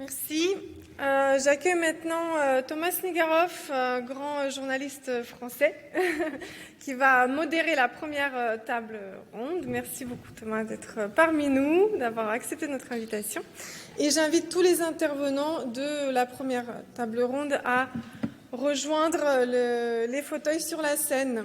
Merci. J'accueille maintenant Thomas Snigarov, grand journaliste français, qui va modérer la première table ronde. Merci beaucoup Thomas d'être parmi nous, d'avoir accepté notre invitation. Et j'invite tous les intervenants de la première table ronde à rejoindre les fauteuils sur la scène.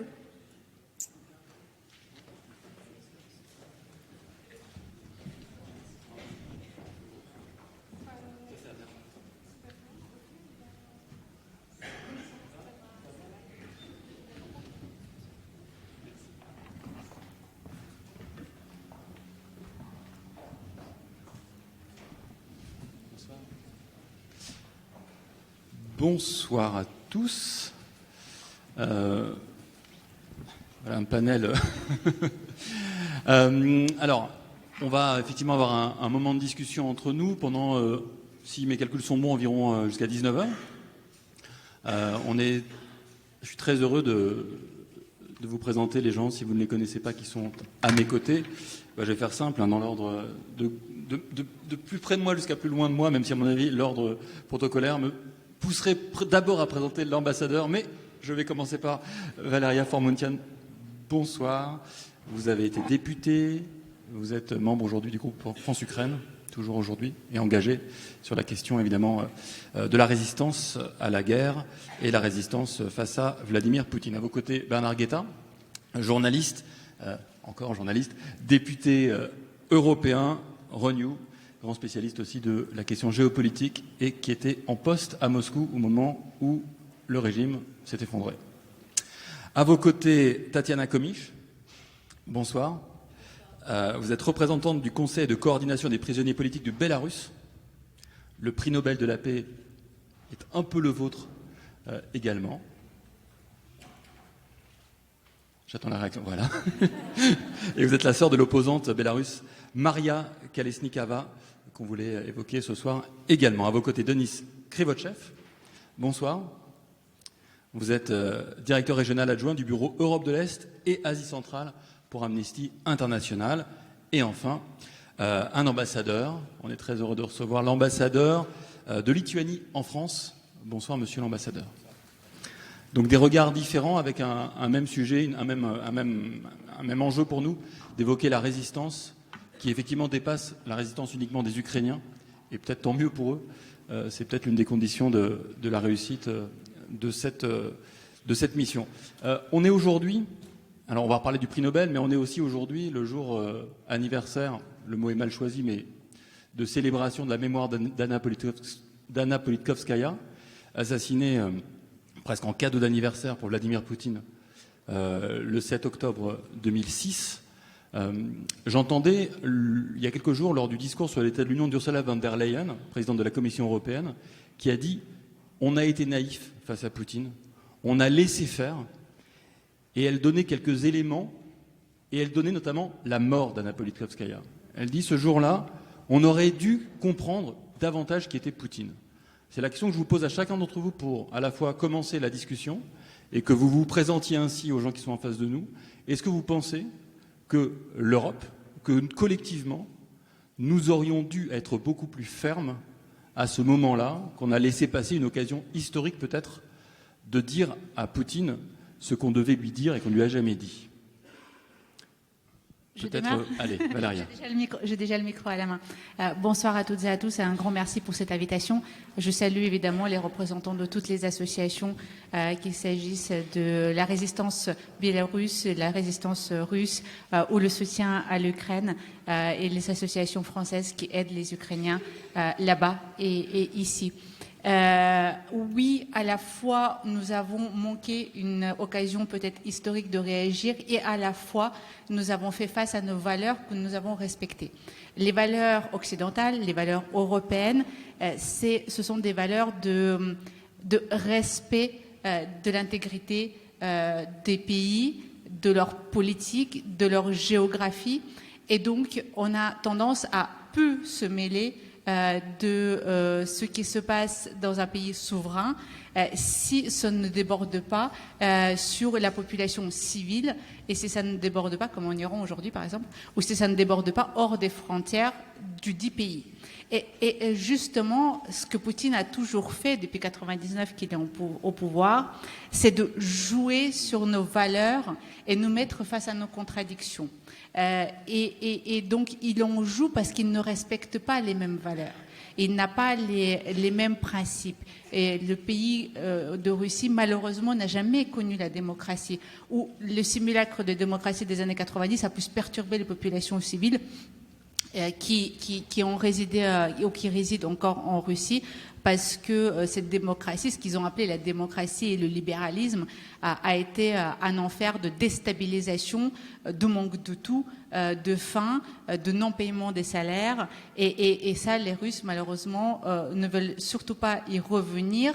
Bonsoir à tous. Voilà un panel. Alors, on va effectivement avoir un moment de discussion entre nous pendant, si mes calculs sont bons, environ jusqu'à 19h. Je suis très heureux de vous présenter les gens, si vous ne les connaissez pas, qui sont à mes côtés. Je vais faire simple, dans l'ordre de plus près de moi jusqu'à plus loin de moi, même si à mon avis l'ordre protocolaire me pousserait d'abord à présenter l'ambassadeur, mais je vais commencer par Valeria Formuntian. Bonsoir. Vous avez été députée, vous êtes membre aujourd'hui du groupe France-Ukraine, toujours aujourd'hui, et engagé sur la question évidemment de la résistance à la guerre et la résistance face à Vladimir Poutine. À vos côtés, Bernard Guetta, journaliste, encore journaliste, député européen, Renew, grand spécialiste aussi de la question géopolitique et qui était en poste à Moscou au moment où le régime s'est effondré. À vos côtés, Tatiana Komich, bonsoir. Vous êtes représentante du Conseil de coordination des prisonniers politiques du Bélarus. Le prix Nobel de la paix est un peu le vôtre également. J'attends la réaction, voilà. Et vous êtes la sœur de l'opposante bélarusse Maria Kalesnikava, qu'on voulait évoquer ce soir également. À vos côtés, Denis Krivotchev, bonsoir. Vous êtes directeur régional adjoint du bureau Europe de l'Est et Asie centrale pour Amnesty International. Et enfin, un ambassadeur. On est très heureux de recevoir l'ambassadeur de Lituanie en France. Bonsoir, monsieur l'ambassadeur. Donc des regards différents avec un même sujet, un même enjeu pour nous, d'évoquer la résistance qui effectivement dépasse la résistance uniquement des Ukrainiens, et peut-être tant mieux pour eux. C'est peut-être l'une des conditions de la réussite de cette mission. On est aujourd'hui, alors on va reparler du prix Nobel, mais on est aussi aujourd'hui le jour anniversaire, le mot est mal choisi, mais de célébration de la mémoire d'Anna Politkovskaya, assassinée presque en cadeau d'anniversaire pour Vladimir Poutine le 7 octobre 2006. J'entendais il y a quelques jours lors du discours sur l'état de l'Union d'Ursula von der Leyen, présidente de la Commission européenne, qui a dit « On a été naïf face à Poutine, on a laissé faire ». Et elle donnait quelques éléments, et elle donnait notamment la mort d'Anna Politkovskaya. Elle dit « Ce jour-là, on aurait dû comprendre davantage qui était Poutine ». C'est la question que je vous pose à chacun d'entre vous pour à la fois commencer la discussion et que vous vous présentiez ainsi aux gens qui sont en face de nous. Est-ce que vous pensez que l'Europe, que collectivement, nous aurions dû être beaucoup plus fermes à ce moment-là, qu'on a laissé passer une occasion historique peut-être de dire à Poutine ce qu'on devait lui dire et qu'on ne lui a jamais dit? Allez, Valéria. J'ai déjà le micro à la main. Bonsoir à toutes et à tous et un grand merci pour cette invitation. Je salue évidemment les représentants de toutes les associations, qu'il s'agisse de la résistance biélorusse, de la résistance russe ou le soutien à l'Ukraine et les associations françaises qui aident les Ukrainiens là-bas et ici. Oui, à la fois, nous avons manqué une occasion peut-être historique de réagir et à la fois, nous avons fait face à nos valeurs que nous avons respectées. Les valeurs occidentales, les valeurs européennes, ce sont des valeurs de respect de l'intégrité des pays, de leur politique, de leur géographie. Et donc, on a tendance à peu se mêler de ce qui se passe dans un pays souverain si ça ne déborde pas sur la population civile et si ça ne déborde pas, comme en Iran aujourd'hui par exemple, ou si ça ne déborde pas hors des frontières du dit pays. Et justement, ce que Poutine a toujours fait depuis 1999 qu'il est au pouvoir, c'est de jouer sur nos valeurs et nous mettre face à nos contradictions. Et donc, il en joue parce qu'il ne respecte pas les mêmes valeurs. Il n'a pas les mêmes principes. Et le pays de Russie, malheureusement, n'a jamais connu la démocratie. Ou le simulacre de démocratie des années 90 a plus perturbé les populations civiles qui ont résidé ou qui résident encore en Russie, parce que cette démocratie, ce qu'ils ont appelé la démocratie et le libéralisme, a été un enfer de déstabilisation, de manque de tout, de faim, de non-paiement des salaires. Et ça, les Russes, malheureusement, ne veulent surtout pas y revenir,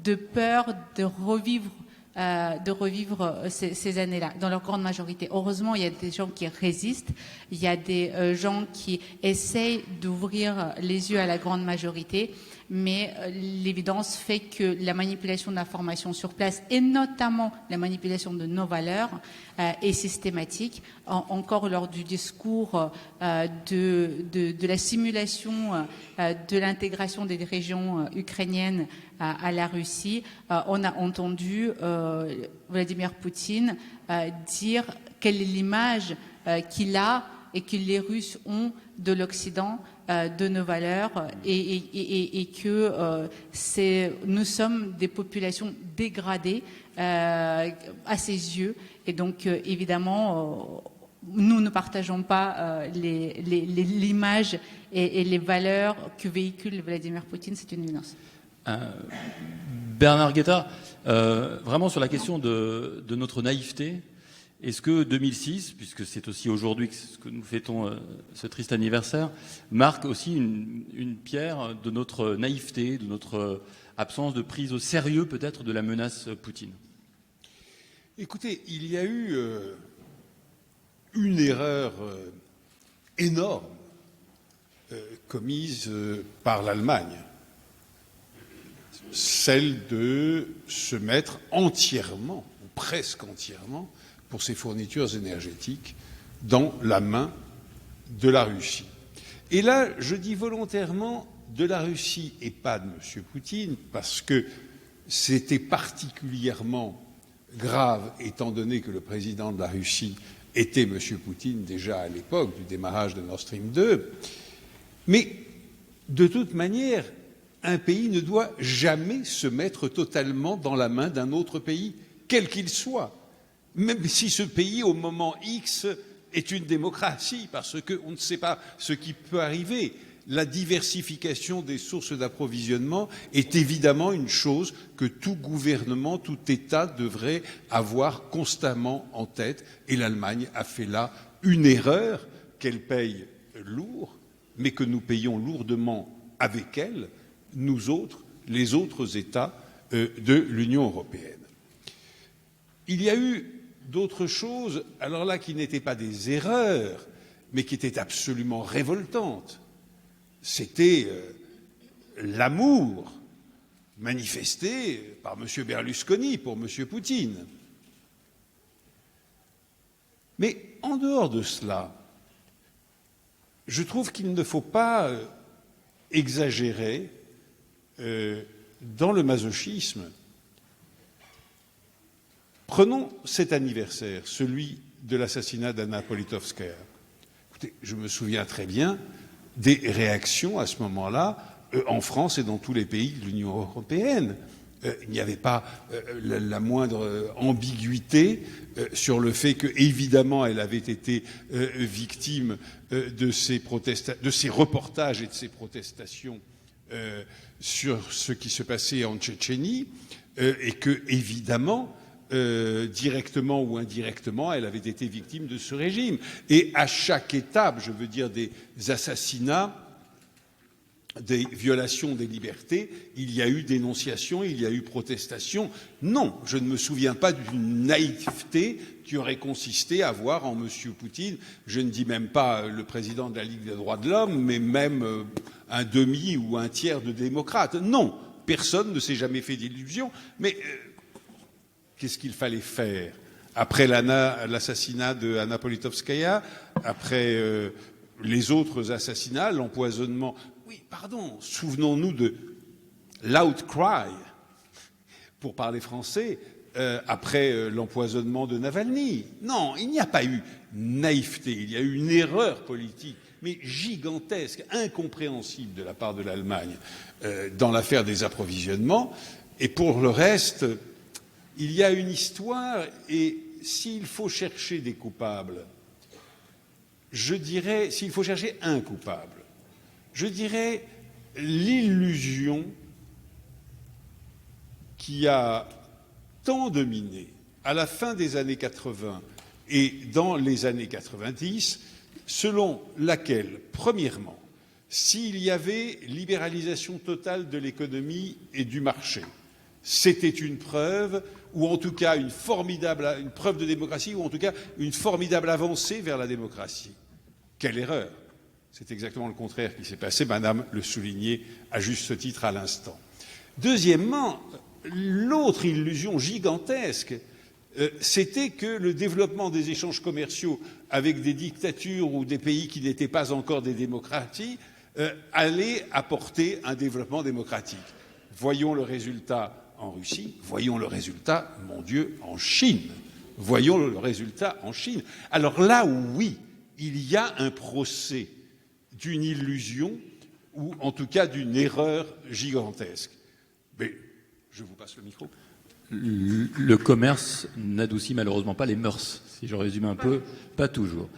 de peur de revivre ces années-là, dans leur grande majorité. Heureusement, il y a des gens qui résistent, il y a des gens qui essayent d'ouvrir les yeux à la grande majorité, mais l'évidence fait que la manipulation d'informations sur place, et notamment la manipulation de nos valeurs, est systématique. Encore lors du discours de la simulation de l'intégration des régions ukrainiennes à la Russie, on a entendu Vladimir Poutine dire quelle est l'image qu'il a et que les Russes ont de l'Occident, de nos valeurs, et que nous sommes des populations dégradées à ses yeux. Et donc, évidemment, nous ne partageons pas l'image et les valeurs que véhicule Vladimir Poutine. C'est une évidence. Bernard Guetta, vraiment sur la question de notre naïveté, est-ce que 2006, puisque c'est aussi aujourd'hui que nous fêtons ce triste anniversaire, marque aussi une pierre de notre naïveté, de notre absence de prise au sérieux peut-être de la menace Poutine? Écoutez, il y a eu une erreur énorme commise par l'Allemagne, celle de se mettre entièrement, ou presque entièrement, pour ses fournitures énergétiques dans la main de la Russie. Et là, je dis volontairement de la Russie et pas de M. Poutine, parce que c'était particulièrement grave, étant donné que le président de la Russie était M. Poutine déjà à l'époque du démarrage de Nord Stream 2. Mais de toute manière, un pays ne doit jamais se mettre totalement dans la main d'un autre pays, quel qu'il soit, même si ce pays, au moment X, est une démocratie, parce qu'on ne sait pas ce qui peut arriver. La diversification des sources d'approvisionnement est évidemment une chose que tout gouvernement, tout État devrait avoir constamment en tête. Et l'Allemagne a fait là une erreur qu'elle paye lourd, mais que nous payons lourdement avec elle, nous autres, les autres États de l'Union européenne. Il y a eu d'autres choses, alors là, qui n'étaient pas des erreurs, mais qui étaient absolument révoltantes. C'était l'amour manifesté par M. Berlusconi pour M. Poutine. Mais en dehors de cela, je trouve qu'il ne faut pas exagérer dans le masochisme. Prenons cet anniversaire, celui de l'assassinat d'Anna Politkovskaya. Écoutez, je me souviens très bien des réactions à ce moment-là en France et dans tous les pays de l'Union européenne. Il n'y avait pas la moindre ambiguïté sur le fait que, évidemment, elle avait été victime de ces reportages et de ces protestations sur ce qui se passait en Tchétchénie, et que, évidemment, directement ou indirectement, elle avait été victime de ce régime. Et à chaque étape, je veux dire, des assassinats, des violations des libertés, il y a eu dénonciation, il y a eu protestation. Non, je ne me souviens pas d'une naïveté qui aurait consisté à voir en M. Poutine, je ne dis même pas le président de la Ligue des droits de l'homme, mais même un demi ou un tiers de démocrates. Non, personne ne s'est jamais fait d'illusions. Mais qu'est-ce qu'il fallait faire après l'assassinat de Anna Politkovskaya, après les autres assassinats, l'empoisonnement. Oui, pardon, souvenons-nous de l'outcry, pour parler français, après l'empoisonnement de Navalny. Non, il n'y a pas eu naïveté, il y a eu une erreur politique, mais gigantesque, incompréhensible de la part de l'Allemagne dans l'affaire des approvisionnements. Et pour le reste, il y a une histoire, et s'il faut chercher des coupables, je dirais, s'il faut chercher un coupable, je dirais l'illusion qui a tant dominé à la fin des années 80 et dans les années 90, selon laquelle, premièrement, s'il y avait libéralisation totale de l'économie et du marché, c'était une preuve, ou en tout cas une preuve de démocratie, ou en tout cas une formidable avancée vers la démocratie. Quelle erreur! C'est exactement le contraire qui s'est passé, Madame le soulignait à juste titre à l'instant. Deuxièmement, l'autre illusion gigantesque, c'était que le développement des échanges commerciaux avec des dictatures ou des pays qui n'étaient pas encore des démocraties allait apporter un développement démocratique. Voyons le résultat en Russie, voyons le résultat, mon Dieu, en Chine. Voyons le résultat en Chine. Alors là, oui, il y a un procès d'une illusion, ou en tout cas d'une erreur gigantesque. Mais je vous passe le micro. Le commerce n'adoucit malheureusement pas les mœurs, si je résume un peu, pas toujours.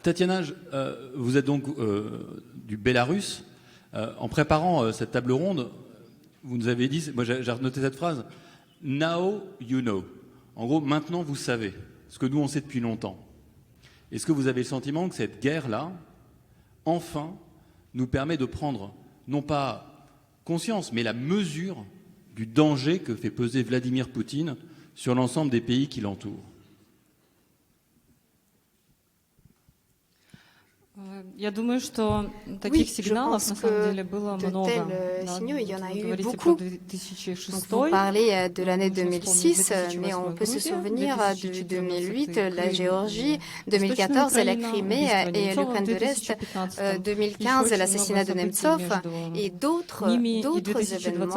Tatiana, vous êtes donc du Bélarus. En préparant cette table ronde, vous nous avez dit, moi j'ai noté cette phrase, « Now you know ». En gros, maintenant vous savez, ce que nous on sait depuis longtemps. Est-ce que vous avez le sentiment que cette guerre-là, enfin, nous permet de prendre, non pas conscience, mais la mesure du danger que fait peser Vladimir Poutine sur l'ensemble des pays qui l'entourent? Я думаю, что таких сигналов на самом деле было много. Signaux, il y en a eu Говорите beaucoup. про 2006. Vous parlez de l'année 2006, mais on peut se souvenir de 2008, la Géorgie, 2014, la Crimée et l'Ukraine de l'Est, 2015, l'assassinat de Nemtsov et d'autres événements,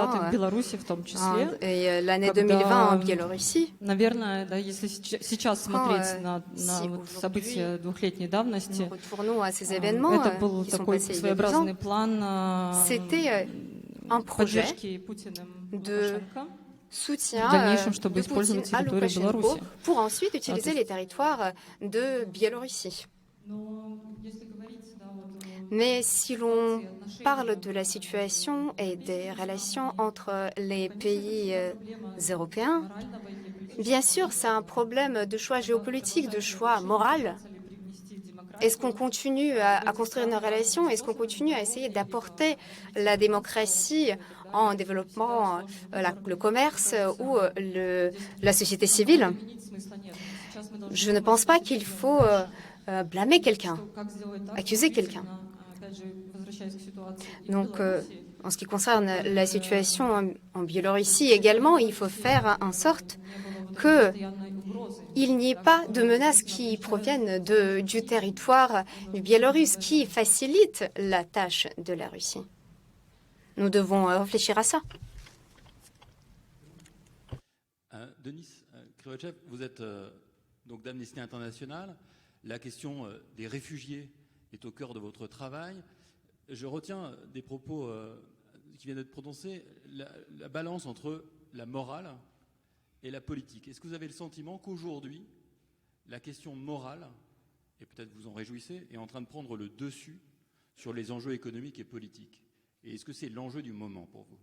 et l'année 2020 en Biélorussie. Наверное, да, если сейчас смотреть на вот события двухлетней давности, Nous retournons à ces événements это был qui sont такой passés il y a 2 ans. своеобразный план C'était un projet поддержки Путиным de Лукашенко. soutien В дальнейшем, de чтобы использовать Poutine à территорию Loukachenko Беларуси. pour ensuite utiliser les territoires de Biélorussie. Но если говорить, да, вот, Mais si l'on parle de la situation et des relations entre les pays européens, bien sûr, c'est un problème de choix géopolitique, de choix moral. Est-ce qu'on continue à construire une relation? Est-ce qu'on continue à essayer d'apporter la démocratie en développant le commerce ou la société civile? Je ne pense pas qu'il faut blâmer quelqu'un, accuser quelqu'un. Donc, en ce qui concerne la situation en Biélorussie également, il faut faire en sorte qu'il n'y ait pas de menaces qui proviennent du territoire du Biélorusse qui facilite la tâche de la Russie. Nous devons réfléchir à ça. Denis Krivochev, vous êtes donc d'Amnesty International. La question des réfugiés est au cœur de votre travail. Je retiens des propos qui viennent d'être prononcés, la balance entre la morale et la politique. Est-ce que vous avez le sentiment qu'aujourd'hui, la question morale, et peut-être vous en réjouissez, est en train de prendre le dessus sur les enjeux économiques et politiques? Et est-ce que c'est l'enjeu du moment pour vous?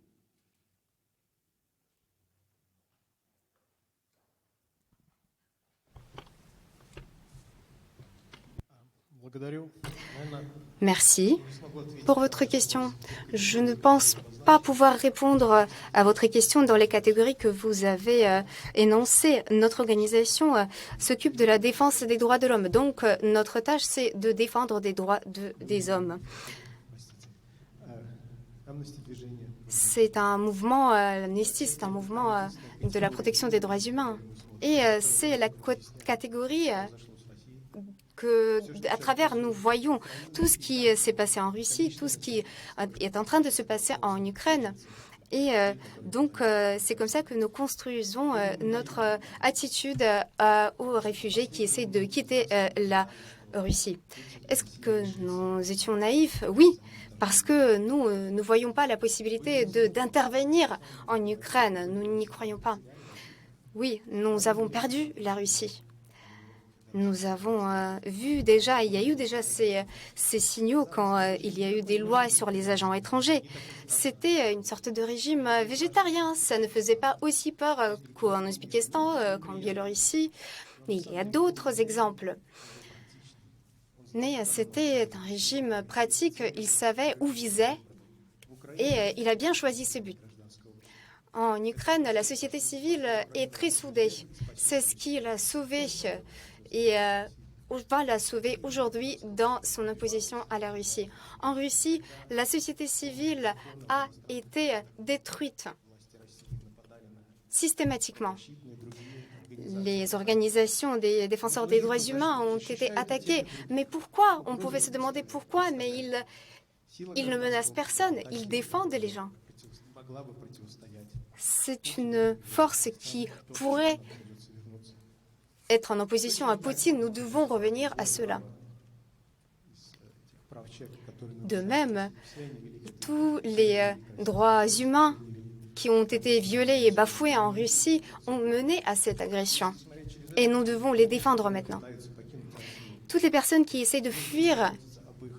Merci pour votre question. Je ne pense pas pouvoir répondre à votre question dans les catégories que vous avez énoncées. Notre organisation s'occupe de la défense des droits de l'homme. Donc, notre tâche, c'est de défendre des droits des hommes. C'est un mouvement, l'Amnesty, c'est un mouvement de la protection des droits humains. Et c'est la catégorie que, à travers, nous voyons tout ce qui s'est passé en Russie, tout ce qui est en train de se passer en Ukraine. Et donc, c'est comme ça que nous construisons notre attitude aux réfugiés qui essaient de quitter la Russie. Est-ce que nous étions naïfs? Oui, parce que nous ne voyons pas la possibilité d'intervenir en Ukraine. Nous n'y croyons pas. Oui, nous avons perdu la Russie. Nous avons vu déjà, il y a eu déjà ces signaux quand il y a eu des lois sur les agents étrangers. C'était une sorte de régime végétarien. Ça ne faisait pas aussi peur qu'en Ouzbékistan, qu'en Biélorussie. Mais il y a d'autres exemples. Mais c'était un régime pratique. Il savait où visait et il a bien choisi ses buts. En Ukraine, la société civile est très soudée. C'est ce qui l'a sauvé et va la sauver aujourd'hui dans son opposition à la Russie. En Russie, la société civile a été détruite systématiquement. Les organisations des défenseurs des droits humains ont été attaquées. Mais pourquoi? On pouvait se demander pourquoi, mais ils ne menacent personne. Ils défendent les gens. C'est une force qui pourrait être en opposition à Poutine. Nous devons revenir à cela. De même, tous les droits humains qui ont été violés et bafoués en Russie ont mené à cette agression. Et nous devons les défendre maintenant. Toutes les personnes qui essaient de fuir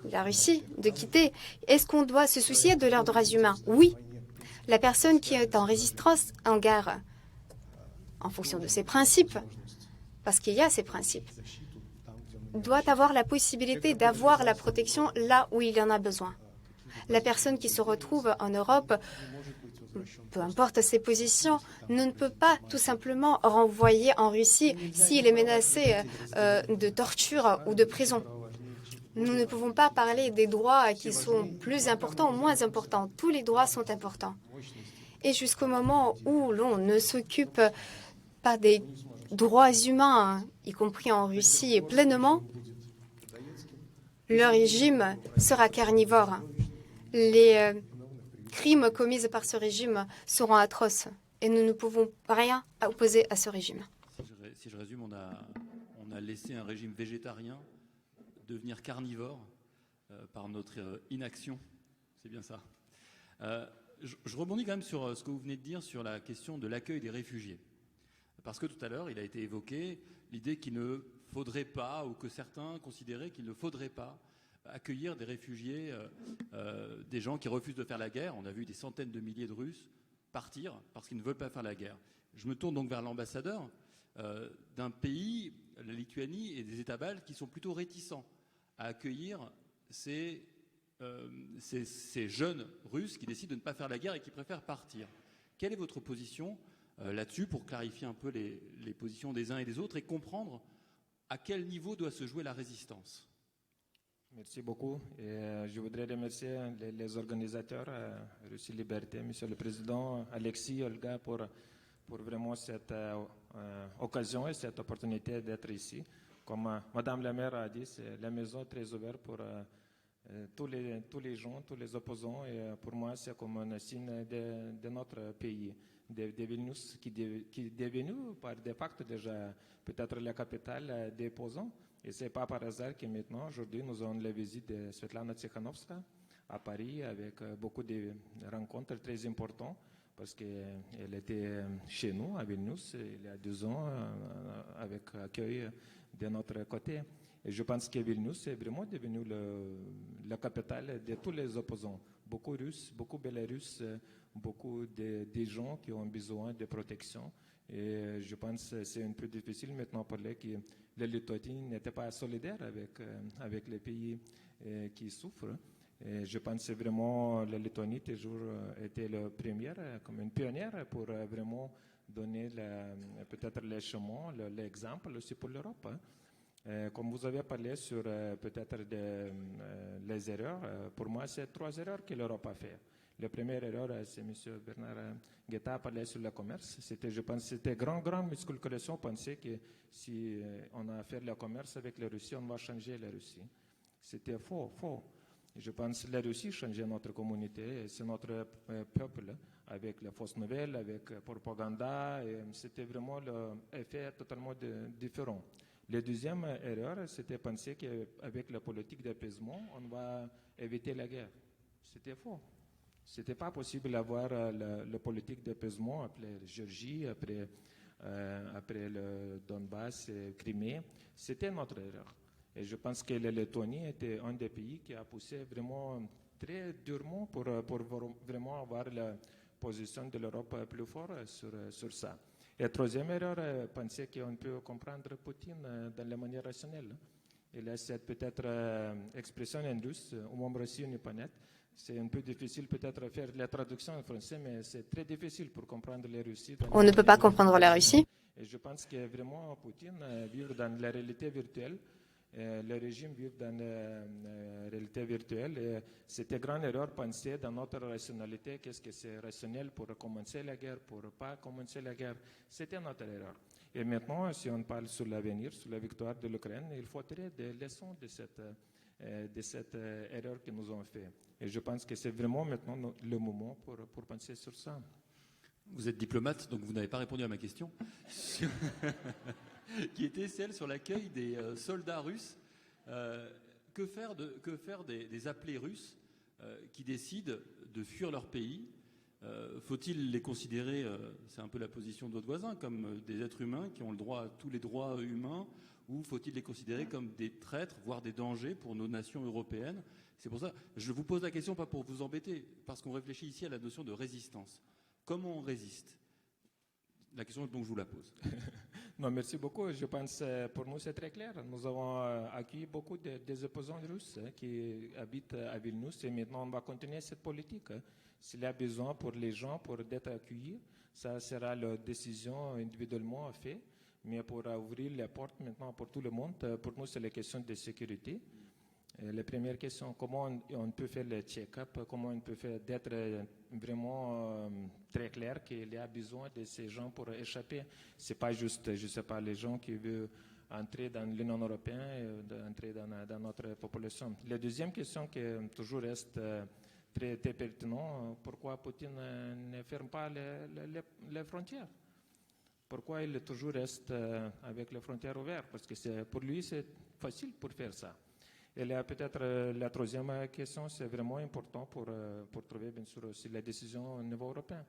la Russie, de quitter, est-ce qu'on doit se soucier de leurs droits humains? Oui. La personne qui est en résistance, en guerre, en fonction de ses principes, parce qu'il y a ces principes, doit avoir la possibilité d'avoir la protection là où il en a besoin. La personne qui se retrouve en Europe, peu importe ses positions, ne peut pas tout simplement renvoyer en Russie s'il est menacé de torture ou de prison. Nous ne pouvons pas parler des droits qui sont plus importants ou moins importants. Tous les droits sont importants. Et jusqu'au moment où l'on ne s'occupe pas des droits humains, y compris en Russie, pleinement, le régime sera carnivore. Les crimes commis par ce régime seront atroces et nous ne pouvons rien opposer à ce régime. Si je résume, on a laissé un régime végétarien devenir carnivore par notre inaction. C'est bien ça. Je rebondis quand même sur ce que vous venez de dire sur la question de l'accueil des réfugiés. Parce que tout à l'heure, il a été évoqué l'idée qu'il ne faudrait pas, ou que certains considéraient qu'il ne faudrait pas accueillir des réfugiés, des gens qui refusent de faire la guerre. On a vu des centaines de milliers de Russes partir parce qu'ils ne veulent pas faire la guerre. Je me tourne donc vers l'ambassadeur d'un pays, la Lituanie et des États baltes, qui sont plutôt réticents à accueillir ces jeunes Russes qui décident de ne pas faire la guerre et qui préfèrent partir. Quelle est votre position là-dessus pour clarifier un peu les positions des uns et des autres et comprendre à quel niveau doit se jouer la résistance? Merci beaucoup. Et, je voudrais remercier les organisateurs, Russie Liberté, Monsieur le Président, Alexis, Olga, pour vraiment cette occasion et cette opportunité d'être ici. Comme Madame la maire a dit, c'est la maison très ouverte pour tous les gens, tous les opposants. Et pour moi, c'est comme un signe de notre pays, de Vilnius, qui est devenu par de facto déjà peut-être la capitale des opposants. Et ce n'est pas par hasard que maintenant, aujourd'hui, nous avons la visite de Svetlana Tsikhanovskaya à Paris avec beaucoup de rencontres très importantes parce qu'elle était chez nous à Vilnius il y a 2 ans avec accueil de notre côté. Et je pense que Vilnius est vraiment devenu la capitale de tous les opposants. Beaucoup Russes, beaucoup Bélarusses, beaucoup de gens qui ont besoin de protection. Et je pense que c'est un peu difficile maintenant pour les que la Lituanie n'était pas solidaire avec les pays qui souffrent. Et je pense que vraiment la Lituanie toujours été la première, comme une pionnière pour vraiment donner peut-être le chemin, l'exemple aussi pour l'Europe. Comme vous avez parlé sur peut-être les erreurs, pour moi c'est 3 erreurs que l'Europe a fait. La première erreur, c'est M. Bernard Guetta a parlé sur le commerce. Je pense que c'était grande miscalculation penser que si on a affaire le commerce avec la Russie, on va changer la Russie. C'était faux. Et je pense que la Russie changeait notre communauté, c'est notre peuple, avec les fausses nouvelles, avec la propagande. C'était vraiment l'effet totalement différent. La deuxième erreur, c'était penser qu'avec la politique d'apaisement, on va éviter la guerre. C'était faux. Ce n'était pas possible d'avoir la politique d'apaisement après la Géorgie, après le Donbass, Crimée. C'était notre erreur. Et je pense que la Lettonie était un des pays qui a poussé vraiment très durement pour vraiment avoir la position de l'Europe plus forte sur ça. Et la troisième erreur, penser qu'on peut comprendre Poutine de la manière rationnelle. Et là, cette peut-être expression en russe, «Умом Россию не понять». C'est un peu difficile peut-être de faire la traduction en français, mais c'est très difficile pour comprendre la Russie. On ne peut pas comprendre la Russie. Et je pense que vraiment Poutine vit dans la réalité virtuelle. Le régime vit dans la réalité virtuelle. Et c'était une grande erreur de penser dans notre rationalité qu'est-ce que c'est rationnel pour commencer la guerre, pour ne pas commencer la guerre. C'était notre erreur. Et maintenant, si on parle sur l'avenir, sur la victoire de l'Ukraine, il faut tirer des leçons de cette erreur que nous avons faite. Et je pense que c'est vraiment maintenant le moment pour penser sur ça. Vous êtes diplomate, donc vous n'avez pas répondu à ma question, qui était celle sur l'accueil des soldats russes. Que faire des appelés russes qui décident de fuir leur pays? Faut-il les considérer, c'est un peu la position de votre voisin, comme des êtres humains qui ont le droit à tous les droits humains, ou faut-il les considérer comme des traîtres, voire des dangers pour nos nations européennes? C'est pour ça que je vous pose la question, pas pour vous embêter, parce qu'on réfléchit ici à la notion de résistance. Comment on résiste? La question, donc, je vous la pose. Non, merci beaucoup. Je pense pour nous, c'est très clair. Nous avons accueilli beaucoup des opposants russes qui habitent à Vilnius et maintenant, on va continuer cette politique. S'il y a besoin pour les gens, pour être accueillis, ça sera la décision individuellement faite. Mais pour ouvrir les portes maintenant pour tout le monde, pour nous, c'est la question de sécurité. La première question, comment on peut faire le check-up, comment on peut faire d'être vraiment très clair qu'il y a besoin de ces gens pour échapper. Ce n'est pas juste, je ne sais pas, les gens qui veulent entrer dans l'Union européenne, entrer dans notre population. La deuxième question qui toujours reste très pertinente, pourquoi Poutine ne ferme pas les frontières? Pourquoi il toujours reste avec les frontières ouvertes? Parce que pour lui, c'est facile pour faire ça. Et là, peut-être la troisième question, c'est vraiment important pour trouver, bien sûr, aussi la décision au niveau européen.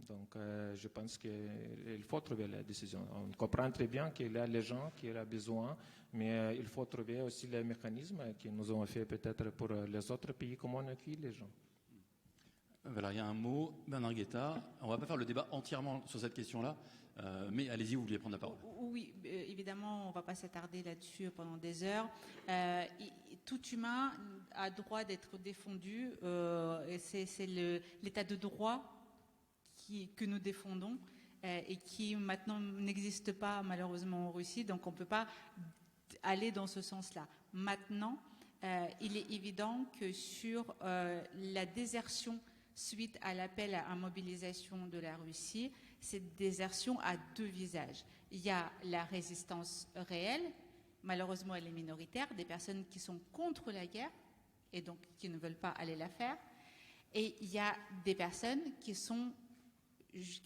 Donc, je pense qu'il faut trouver la décision. On comprend très bien qu'il y a les gens qui ont besoin, mais il faut trouver aussi les mécanismes que nous avons fait peut-être pour les autres pays, comment on accueille les gens. Valérie, un mot. Bernard Guetta, on ne va pas faire le débat entièrement sur cette question-là, mais allez-y, vous vouliez prendre la parole. Oui, évidemment, on ne va pas s'attarder là-dessus pendant des heures. Tout humain a droit d'être défendu, et c'est l'état de droit que nous défendons et qui maintenant n'existe pas malheureusement en Russie, donc on ne peut pas aller dans ce sens-là. Maintenant, il est évident que sur la désertion suite à l'appel à mobilisation de la Russie, cette désertion a deux visages. Il y a la résistance réelle, malheureusement elle est minoritaire, des personnes qui sont contre la guerre et donc qui ne veulent pas aller la faire. Et il y a des personnes qui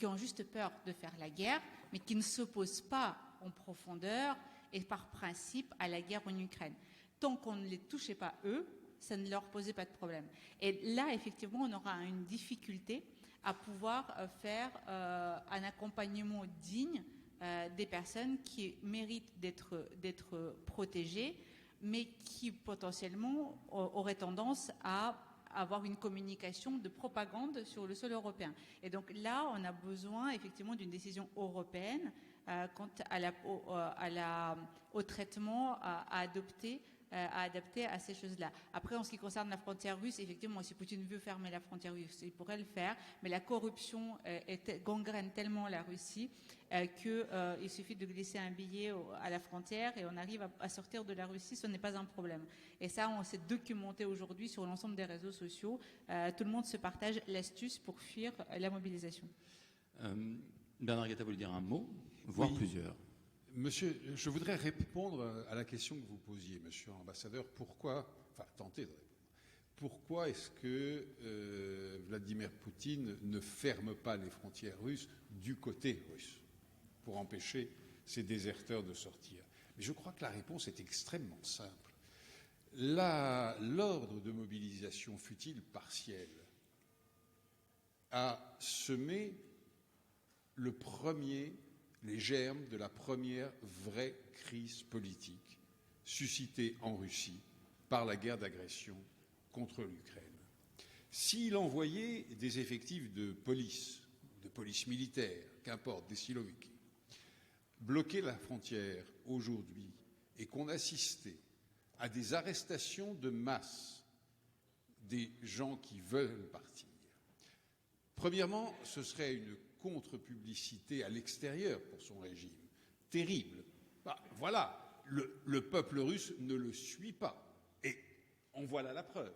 ont juste peur de faire la guerre, mais qui ne s'opposent pas en profondeur et par principe à la guerre en Ukraine. Tant qu'on ne les touchait pas eux, ça ne leur posait pas de problème. Et là, effectivement, on aura une difficulté à pouvoir faire un accompagnement digne des personnes qui méritent d'être protégées, mais qui potentiellement auraient tendance à avoir une communication de propagande sur le sol européen. Et donc là, on a besoin effectivement d'une décision européenne quant au traitement à adopter à adapter à ces choses-là. Après, en ce qui concerne la frontière russe, effectivement, si Poutine veut fermer la frontière russe, il pourrait le faire, mais la corruption gangrène tellement la Russie qu'il suffit de glisser un billet à la frontière et on arrive à sortir de la Russie, ce n'est pas un problème. Et ça, on s'est documenté aujourd'hui sur l'ensemble des réseaux sociaux. Tout le monde se partage l'astuce pour fuir la mobilisation. Bernard Guetta voulait dire un mot, voire plusieurs. Monsieur, je voudrais répondre à la question que vous posiez, monsieur l'ambassadeur. Tenter de répondre. Pourquoi est-ce que Vladimir Poutine ne ferme pas les frontières russes du côté russe pour empêcher ces déserteurs de sortir? Mais je crois que la réponse est extrêmement simple. L'ordre de mobilisation, fût-il partiel, a semé les germes de la première vraie crise politique suscitée en Russie par la guerre d'agression contre l'Ukraine. S'il envoyait des effectifs de police militaire, qu'importe, des siloviki, bloquer la frontière aujourd'hui et qu'on assistait à des arrestations de masse des gens qui veulent partir, premièrement, ce serait une contre-publicité à l'extérieur pour son régime. Terrible. Voilà, le peuple russe ne le suit pas. Et en voilà la preuve.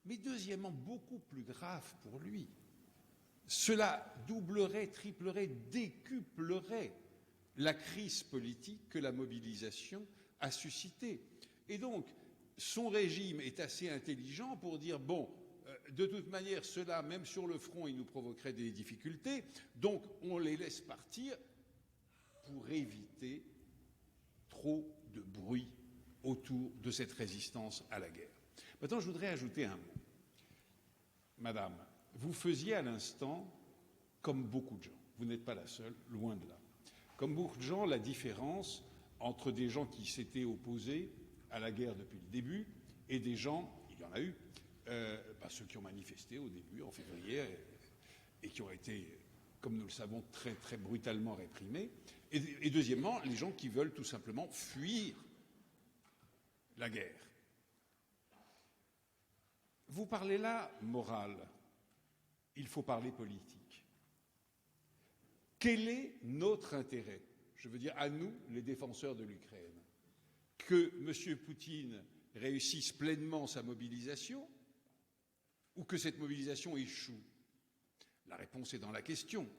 Mais deuxièmement, beaucoup plus grave pour lui, cela doublerait, triplerait, décuplerait la crise politique que la mobilisation a suscitée. Et donc, son régime est assez intelligent pour dire, de toute manière, cela, même sur le front, il nous provoquerait des difficultés, donc on les laisse partir pour éviter trop de bruit autour de cette résistance à la guerre. Maintenant, je voudrais ajouter un mot. Madame, vous faisiez à l'instant, comme beaucoup de gens, vous n'êtes pas la seule, loin de là, comme beaucoup de gens, la différence entre des gens qui s'étaient opposés à la guerre depuis le début et des gens, il y en a eu, ceux qui ont manifesté au début, en février, et qui ont été, comme nous le savons, très, très brutalement réprimés. Et deuxièmement, les gens qui veulent tout simplement fuir la guerre. Vous parlez là morale. Il faut parler politique. Quel est notre intérêt? Je veux dire, à nous, les défenseurs de l'Ukraine, que M. Poutine réussisse pleinement sa mobilisation ou que cette mobilisation échoue? La réponse est dans la question.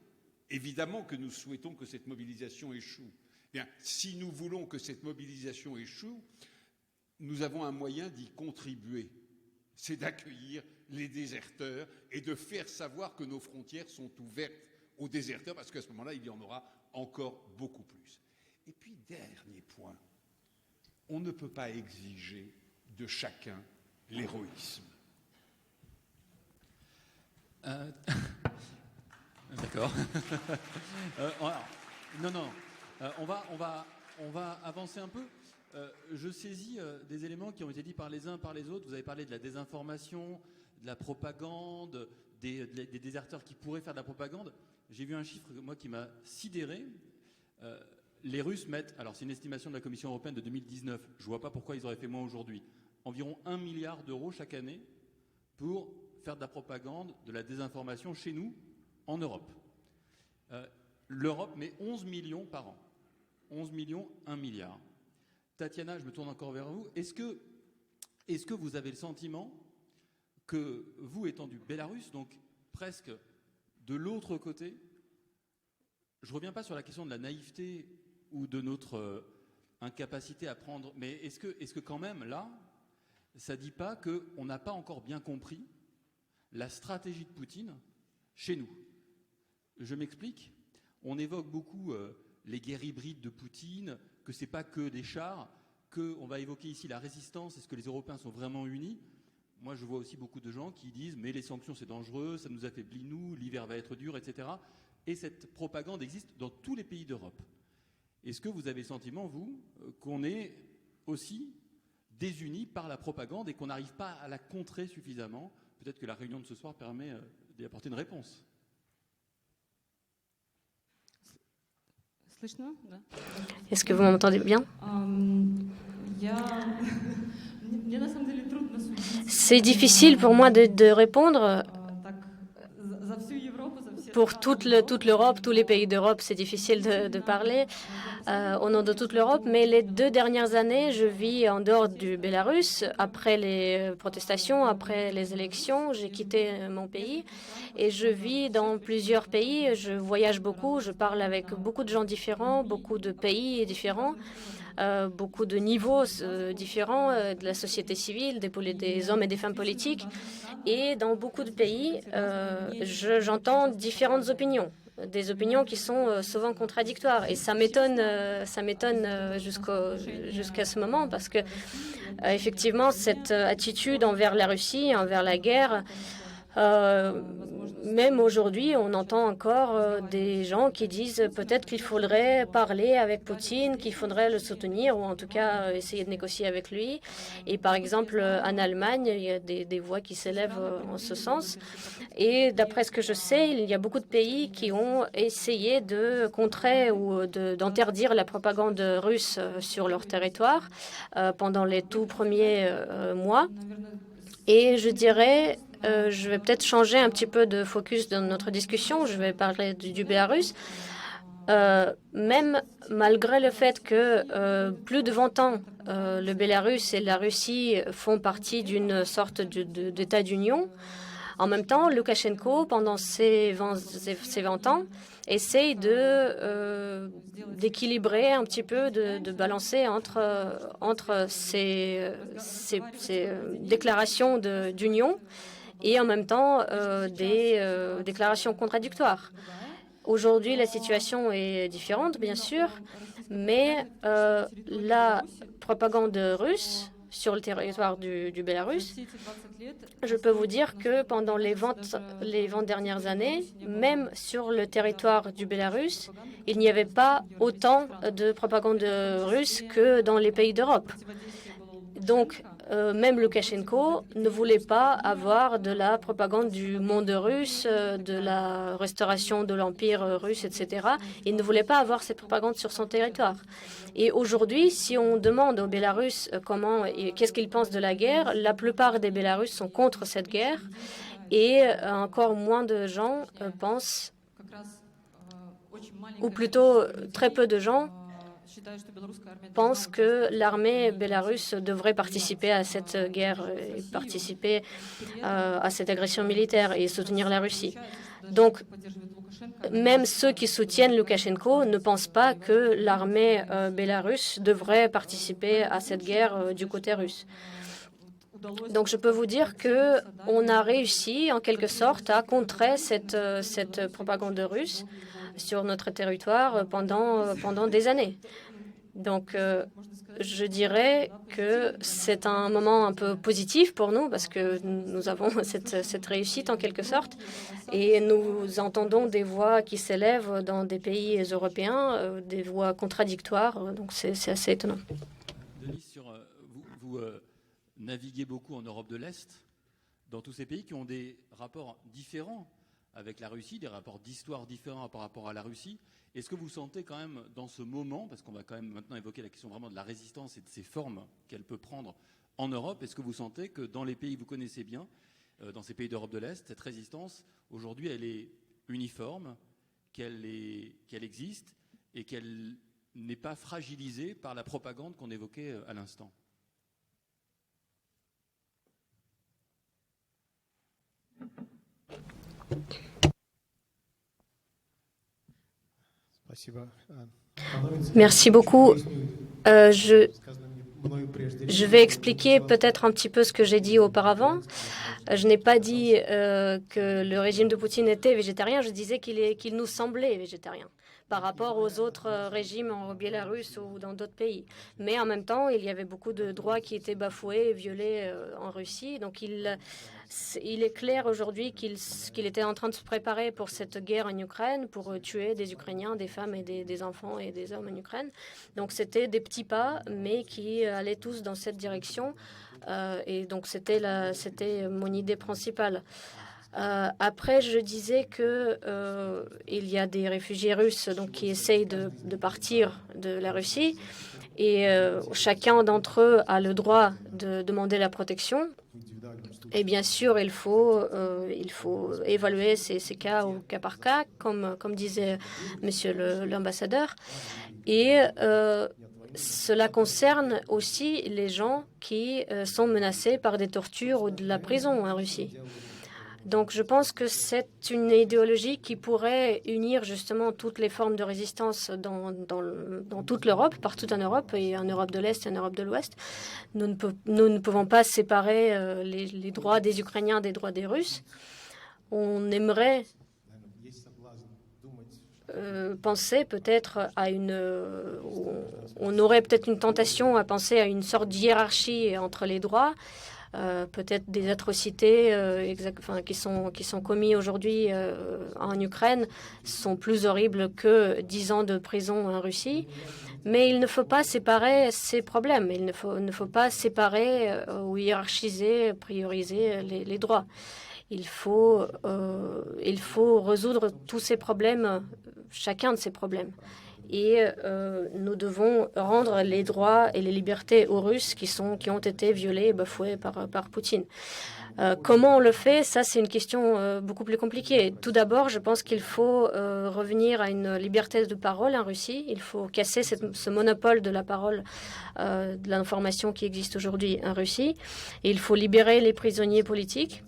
Évidemment que nous souhaitons que cette mobilisation échoue. Bien, si nous voulons que cette mobilisation échoue, nous avons un moyen d'y contribuer. C'est d'accueillir les déserteurs et de faire savoir que nos frontières sont ouvertes aux déserteurs, parce qu'à ce moment-là, il y en aura encore beaucoup plus. Et puis, dernier point, on ne peut pas exiger de chacun l'héroïsme. D'accord. On va avancer un peu. Je saisis des éléments qui ont été dits par les uns, par les autres. Vous avez parlé de la désinformation, de la propagande, des déserteurs qui pourraient faire de la propagande. J'ai vu un chiffre, moi, qui m'a sidéré. Les Russes mettent, alors c'est une estimation de la Commission européenne de 2019, je ne vois pas pourquoi ils auraient fait moins aujourd'hui, environ 1 milliard d'euros chaque année pour faire de la propagande, de la désinformation chez nous, en Europe. L'Europe met 11 millions par an. 11 millions, 1 milliard. Tatiana, je me tourne encore vers vous. Est-ce que vous avez le sentiment que vous, étant du Bélarus, donc presque de l'autre côté, je ne reviens pas sur la question de la naïveté ou de notre incapacité à prendre, mais est-ce que quand même, là, ça ne dit pas qu'on n'a pas encore bien compris la stratégie de Poutine chez nous? Je m'explique. On évoque beaucoup les guerres hybrides de Poutine, que ce n'est pas que des chars, qu'on va évoquer ici la résistance. Est-ce que les Européens sont vraiment unis? Moi, je vois aussi beaucoup de gens qui disent « mais les sanctions, c'est dangereux, ça nous affaiblit, nous, l'hiver va être dur, etc. » Et cette propagande existe dans tous les pays d'Europe. Est-ce que vous avez le sentiment, vous, qu'on est aussi désunis par la propagande et qu'on n'arrive pas à la contrer suffisamment? Peut-être que la réunion de ce soir permet d'y apporter une réponse. Est-ce que vous m'entendez bien? C'est difficile pour moi de répondre. Pour toute l'Europe, tous les pays d'Europe, c'est difficile de parler au nom de toute l'Europe. Mais les 2 dernières années, je vis en dehors du Bélarus. Après les protestations, après les élections, j'ai quitté mon pays et je vis dans plusieurs pays. Je voyage beaucoup, je parle avec beaucoup de gens différents, beaucoup de pays différents. Beaucoup de niveaux différents de la société civile, des hommes et des femmes politiques. Et dans beaucoup de pays, j'entends différentes opinions, des opinions qui sont souvent contradictoires. Et ça m'étonne jusqu'à ce moment parce que, effectivement, cette attitude envers la Russie, envers la guerre, même aujourd'hui, on entend encore des gens qui disent peut-être qu'il faudrait parler avec Poutine, qu'il faudrait le soutenir ou en tout cas essayer de négocier avec lui. Et par exemple, en Allemagne, il y a des voix qui s'élèvent en ce sens. Et d'après ce que je sais, il y a beaucoup de pays qui ont essayé de contrer ou d'interdire la propagande russe sur leur territoire pendant les tout premiers mois. Et je dirais, je vais peut-être changer un petit peu de focus dans notre discussion. Je vais parler du Bélarus. Même malgré le fait que plus de 20 ans, le Bélarus et la Russie font partie d'une sorte d'état d'union, en même temps, Loukachenko, pendant ces 20 ans, essaye d'équilibrer un petit peu, de balancer entre ces déclarations d'union et en même temps des déclarations contradictoires. Aujourd'hui, la situation est différente, bien sûr, mais la propagande russe sur le territoire du Bélarus, je peux vous dire que pendant les 20 dernières années, même sur le territoire du Bélarus, il n'y avait pas autant de propagande russe que dans les pays d'Europe. Donc, même Loukachenko ne voulait pas avoir de la propagande du monde russe, de la restauration de l'empire russe, etc. Il ne voulait pas avoir cette propagande sur son territoire. Et aujourd'hui, si on demande aux Bélarusses qu'est-ce qu'ils pensent de la guerre, la plupart des Bélarusses sont contre cette guerre et encore moins de gens pensent, ou plutôt très peu de gens pensent que l'armée bélarusse devrait participer à cette guerre, et participer à cette agression militaire et soutenir la Russie. Donc, même ceux qui soutiennent Loukachenko ne pensent pas que l'armée bélarusse devrait participer à cette guerre du côté russe. Donc, je peux vous dire qu'on a réussi, en quelque sorte, à contrer cette propagande russe sur notre territoire pendant des années. Donc, je dirais que c'est un moment un peu positif pour nous parce que nous avons cette réussite en quelque sorte et nous entendons des voix qui s'élèvent dans des pays européens, des voix contradictoires. Donc, c'est assez étonnant. Denis, vous naviguez beaucoup en Europe de l'Est, dans tous ces pays qui ont des rapports différents avec la Russie, des rapports d'histoire différents par rapport à la Russie. Est-ce que vous sentez quand même dans ce moment, parce qu'on va quand même maintenant évoquer la question vraiment de la résistance et de ses formes qu'elle peut prendre en Europe, est-ce que vous sentez que dans les pays que vous connaissez bien, dans ces pays d'Europe de l'Est, cette résistance, aujourd'hui, elle est uniforme, qu'elle existe et qu'elle n'est pas fragilisée par la propagande qu'on évoquait à l'instant ? Merci beaucoup. Je vais expliquer peut-être un petit peu ce que j'ai dit auparavant. Je n'ai pas dit que le régime de Poutine était végétarien, je disais qu'il nous semblait végétarien par rapport aux autres régimes en Biélorusse ou dans d'autres pays. Mais en même temps, il y avait beaucoup de droits qui étaient bafoués et violés en Russie. Donc il est clair aujourd'hui qu'il était en train de se préparer pour cette guerre en Ukraine, pour tuer des Ukrainiens, des femmes et des enfants et des hommes en Ukraine. Donc c'était des petits pas, mais qui allaient tous dans cette direction. Et donc c'était mon idée principale. Après, je disais que il y a des réfugiés russes qui essayent de partir de la Russie et chacun d'entre eux a le droit de demander la protection. Et bien sûr, il faut évaluer ces cas au cas par cas, comme disait Monsieur l'ambassadeur. Et cela concerne aussi les gens qui sont menacés par des tortures ou de la prison en Russie. Donc je pense que c'est une idéologie qui pourrait unir justement toutes les formes de résistance dans toute l'Europe, partout en Europe, et en Europe de l'Est et en Europe de l'Ouest. Nous ne pouvons pas séparer les droits des Ukrainiens des droits des Russes. On aimerait penser peut-être à on aurait peut-être une tentation à penser à une sorte de hiérarchie entre les droits. Peut-être des atrocités qui sont commises aujourd'hui en Ukraine sont plus horribles que 10 ans de prison en Russie. Mais il ne faut pas séparer ces problèmes. Il ne faut pas séparer ou hiérarchiser, prioriser les droits. Il faut résoudre tous ces problèmes, chacun de ces problèmes. Et nous devons rendre les droits et les libertés aux Russes qui ont été violés et bafoués par Poutine. Comment on le fait? Ça, c'est une question beaucoup plus compliquée. Tout d'abord, je pense qu'il faut revenir à une liberté de parole en Russie. Il faut casser ce monopole de la parole, de l'information qui existe aujourd'hui en Russie. Et il faut libérer les prisonniers politiques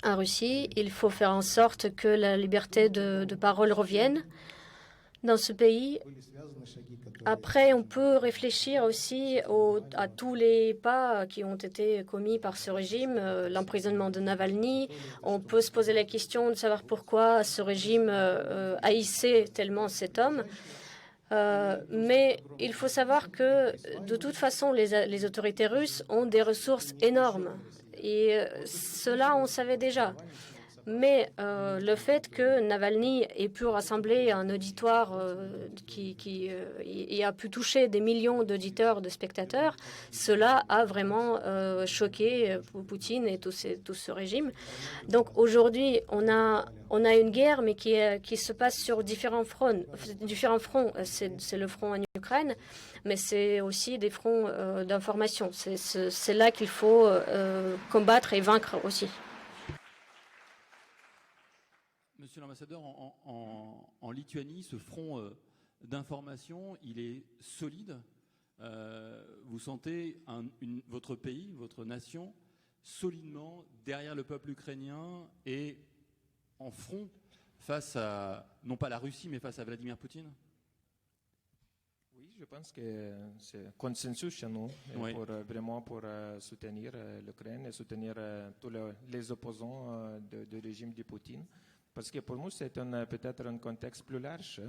en Russie. Il faut faire en sorte que la liberté de parole revienne dans ce pays. Après, on peut réfléchir aussi à tous les pas qui ont été commis par ce régime, l'emprisonnement de Navalny. On peut se poser la question de savoir pourquoi ce régime haïssait tellement cet homme. Mais il faut savoir que, de toute façon, les autorités russes ont des ressources énormes. Et cela, on savait déjà. Mais le fait que Navalny ait pu rassembler un auditoire qui a pu toucher des millions d'auditeurs, de spectateurs, cela a vraiment choqué Poutine et tout ce régime. Donc aujourd'hui, on a une guerre, mais qui se passe sur différents fronts. C'est le front en Ukraine, mais c'est aussi des fronts d'information. C'est là qu'il faut combattre et vaincre aussi. Monsieur l'ambassadeur, en Lituanie, ce front d'information, il est solide. Vous sentez votre pays, votre nation, solidement derrière le peuple ukrainien et en front face à, non pas la Russie, mais face à Vladimir Poutine? Oui, je pense que c'est consensus chez nous oui. pour soutenir l'Ukraine et soutenir tous les opposants du régime de Poutine. Parce que pour nous, c'est peut-être un contexte plus large,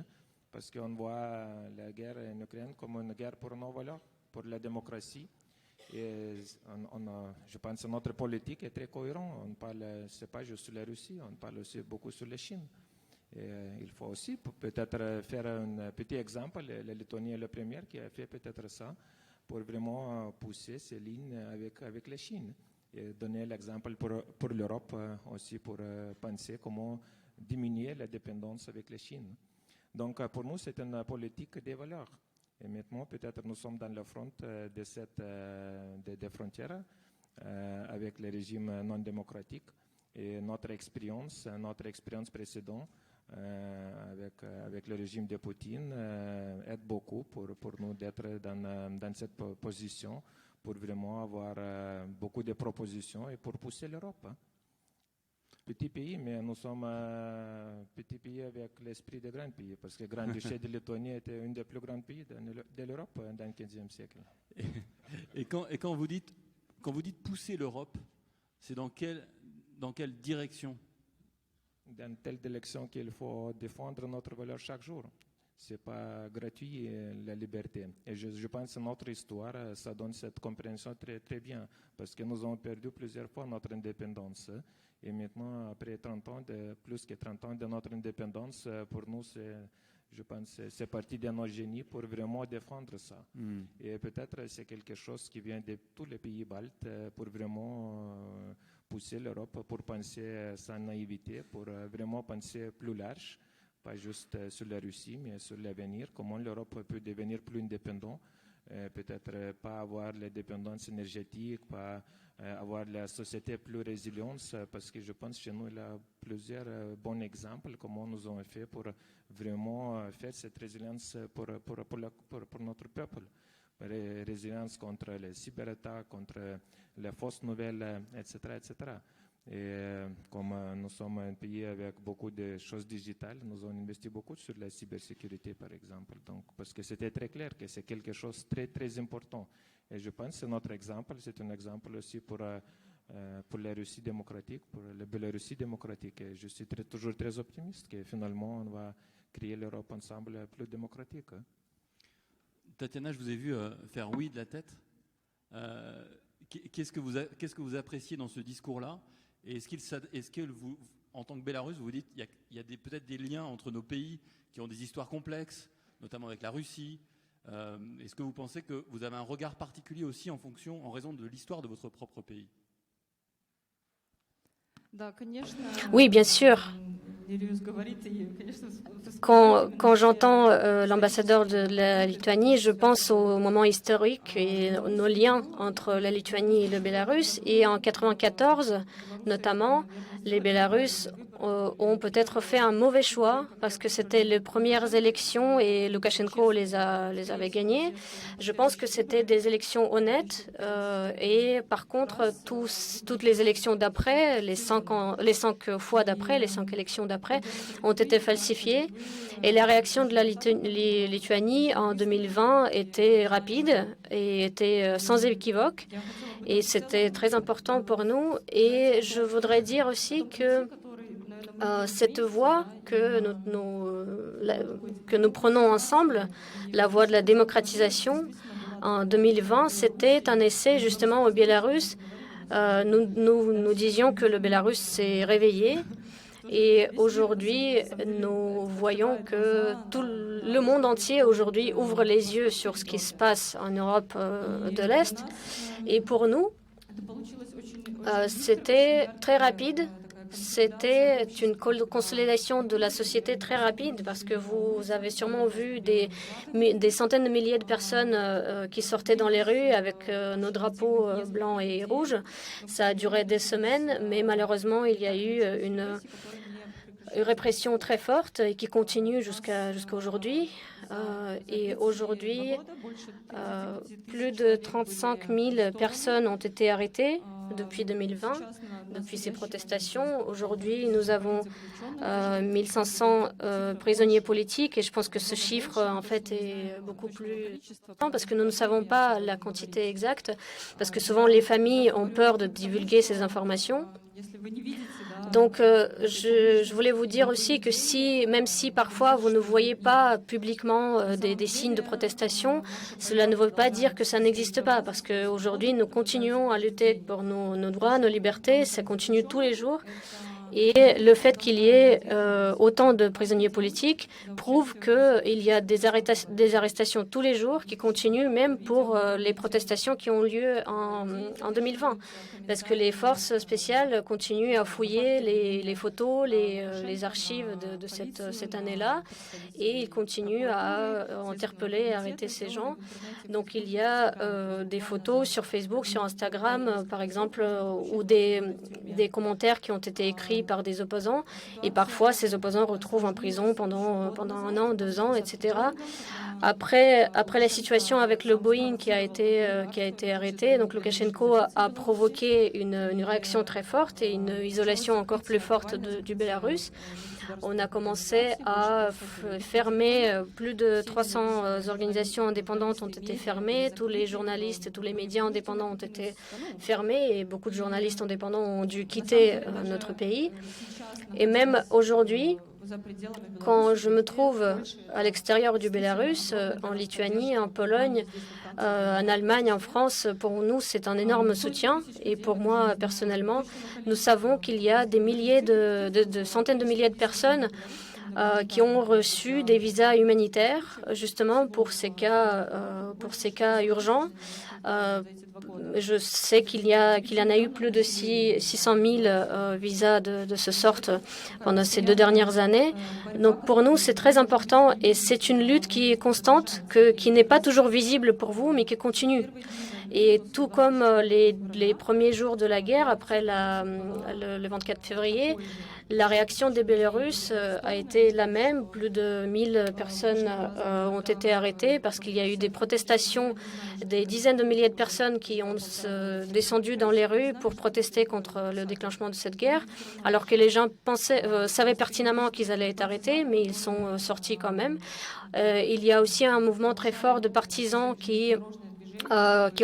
parce qu'on voit la guerre en Ukraine comme une guerre pour nos valeurs, pour la démocratie. Et je pense que notre politique est très cohérente. On parle, c'est pas juste sur la Russie, on parle aussi beaucoup sur la Chine. Et il faut aussi peut-être faire un petit exemple. La Lettonie est la première qui a fait peut-être ça, pour vraiment pousser ces lignes avec la Chine. Et donner l'exemple pour l'Europe aussi, pour penser comment diminuer la dépendance avec la Chine. Donc pour nous, c'est une politique des valeurs. Et maintenant, peut-être nous sommes dans le front des frontières avec les régimes non démocratiques. Et notre expérience précédente avec le régime de Poutine aide beaucoup pour nous d'être dans cette position, pour vraiment avoir beaucoup de propositions et pour pousser l'Europe. Petit pays, mais nous sommes petit pays avec l'esprit de grand pays, parce que le Grand-Duché de Lettonie était un des plus grands pays de l'Europe dans le XVe siècle. Et quand vous dites pousser l'Europe, c'est dans quelle direction? Dans telle direction qu'il faut défendre notre valeur chaque jour. Ce n'est pas gratuit, la liberté. Et je pense que notre histoire, ça donne cette compréhension très, très bien, parce que nous avons perdu plusieurs fois notre indépendance. Et maintenant, après 30 ans, plus que 30 ans de notre indépendance, pour nous, je pense que c'est partie de nos génies pour vraiment défendre ça. Et peut-être c'est quelque chose qui vient de tous les pays baltes pour vraiment pousser l'Europe, pour penser sans naïveté, pour vraiment penser plus large, pas juste sur la Russie, mais sur l'avenir, comment l'Europe peut devenir plus indépendante peut-être pas avoir la dépendance énergétique, pas avoir la société plus résiliente, parce que je pense que chez nous, il y a plusieurs bons exemples, comment nous avons fait pour vraiment faire cette résilience pour notre peuple. Résilience contre les cyberattaques, contre les fausses nouvelles, etc., etc. Et comme nous sommes un pays avec beaucoup de choses digitales, nous avons investi beaucoup sur la cybersécurité, par exemple. Donc, parce que c'était très clair que c'est quelque chose de très, très important. Et je pense que c'est notre exemple, c'est un exemple aussi pour la Russie démocratique, pour la Biélorussie démocratique. Et je suis toujours très optimiste que finalement, on va créer l'Europe ensemble plus démocratique. Tatiana, je vous ai vu faire oui de la tête. Qu'est-ce que vous appréciez dans ce discours-là? Et est-ce que vous, en tant que Bélarusse, vous dites qu'il y a peut-être des liens entre nos pays qui ont des histoires complexes, notamment avec la Russie? Est-ce que vous pensez que vous avez un regard particulier aussi en raison de l'histoire de votre propre pays? Oui, bien sûr. Quand j'entends l'ambassadeur de la Lituanie, je pense au moment historique et nos liens entre la Lituanie et le Bélarus. Et en 1994, notamment, les Bélarusses ont peut-être fait un mauvais choix parce que c'était les premières élections et Loukachenko les avait gagnées. Je pense que c'était des élections honnêtes et par contre, toutes les élections d'après, les 5 fois d'après, les 5 élections d'après, ont été falsifiées. Et la réaction de la Lituanie en 2020 était rapide et était sans équivoque. Et c'était très important pour nous. Et je voudrais dire aussi que cette voie que nous prenons ensemble, la voie de la démocratisation, en 2020, c'était un essai justement au Bélarus. Nous disions que le Bélarus s'est réveillé. Et aujourd'hui, nous voyons que tout le monde entier aujourd'hui ouvre les yeux sur ce qui se passe en Europe de l'Est. Et pour nous, c'était très rapide. C'était une consolidation de la société très rapide parce que vous avez sûrement vu des centaines de milliers de personnes qui sortaient dans les rues avec nos drapeaux blancs et rouges. Ça a duré des semaines, mais malheureusement, il y a eu une répression très forte et qui continue jusqu'à aujourd'hui. Et aujourd'hui, plus de 35 000 personnes ont été arrêtées depuis 2020, depuis ces protestations. Aujourd'hui, nous avons 1500 prisonniers politiques et je pense que ce chiffre, en fait, est beaucoup plus important parce que nous ne savons pas la quantité exacte, parce que souvent les familles ont peur de divulguer ces informations. Donc, je voulais vous dire aussi que même si parfois vous ne voyez pas publiquement des signes de protestation, cela ne veut pas dire que ça n'existe pas, parce qu'aujourd'hui, nous continuons à lutter pour nos droits, nos libertés, ça continue tous les jours. Et le fait qu'il y ait autant de prisonniers politiques prouve qu'il y a des arrestations tous les jours qui continuent, même pour les protestations qui ont lieu en 2020. Parce que les forces spéciales continuent à fouiller les photos, les archives de cette année-là. Et ils continuent à interpeller, à arrêter ces gens. Donc il y a des photos sur Facebook, sur Instagram, par exemple, ou des commentaires qui ont été écrits par des opposants. Et parfois, ces opposants retrouvent en prison pendant 1 an, 2 ans, etc. Après la situation avec le Boeing qui a été arrêté, donc Loukachenko a provoqué une réaction très forte et une isolation encore plus forte du Bélarus. On a commencé à fermer, plus de 300 organisations indépendantes ont été fermées, tous les journalistes, tous les médias indépendants ont été fermés et beaucoup de journalistes indépendants ont dû quitter notre pays. Et même aujourd'hui, quand je me trouve à l'extérieur du Bélarus, en Lituanie, en Pologne, en Allemagne, en France, pour nous, c'est un énorme soutien. Et pour moi, personnellement, nous savons qu'il y a des milliers de centaines de milliers de personnes qui ont reçu des visas humanitaires, justement pour ces cas urgents. Je sais qu'il y en a eu plus de 600 000 visas de ce sorte pendant ces 2 dernières années. Donc pour nous, c'est très important et c'est une lutte qui est constante, qui n'est pas toujours visible pour vous, mais qui continue. Et tout comme les premiers jours de la guerre, après le 24 février, la réaction des Bélarusses a été la même. Plus de 1000 personnes ont été arrêtées parce qu'il y a eu des protestations, des dizaines de milliers de personnes qui ont descendu dans les rues pour protester contre le déclenchement de cette guerre, alors que les gens savaient pertinemment qu'ils allaient être arrêtés, mais ils sont sortis quand même. Il y a aussi un mouvement très fort de partisans qui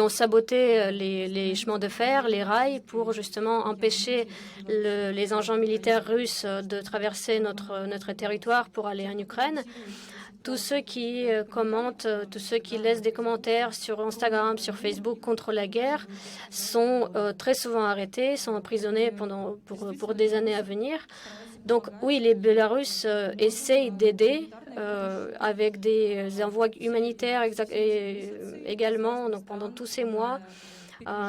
ont saboté les chemins de fer, les rails, pour justement empêcher les engins militaires russes de traverser notre territoire pour aller en Ukraine. Tous ceux qui commentent, tous ceux qui laissent des commentaires sur Instagram, sur Facebook contre la guerre sont très souvent arrêtés, sont emprisonnés pour des années à venir. Donc oui, les Bélarusses essayent d'aider avec des envois humanitaires également. Donc pendant tous ces mois,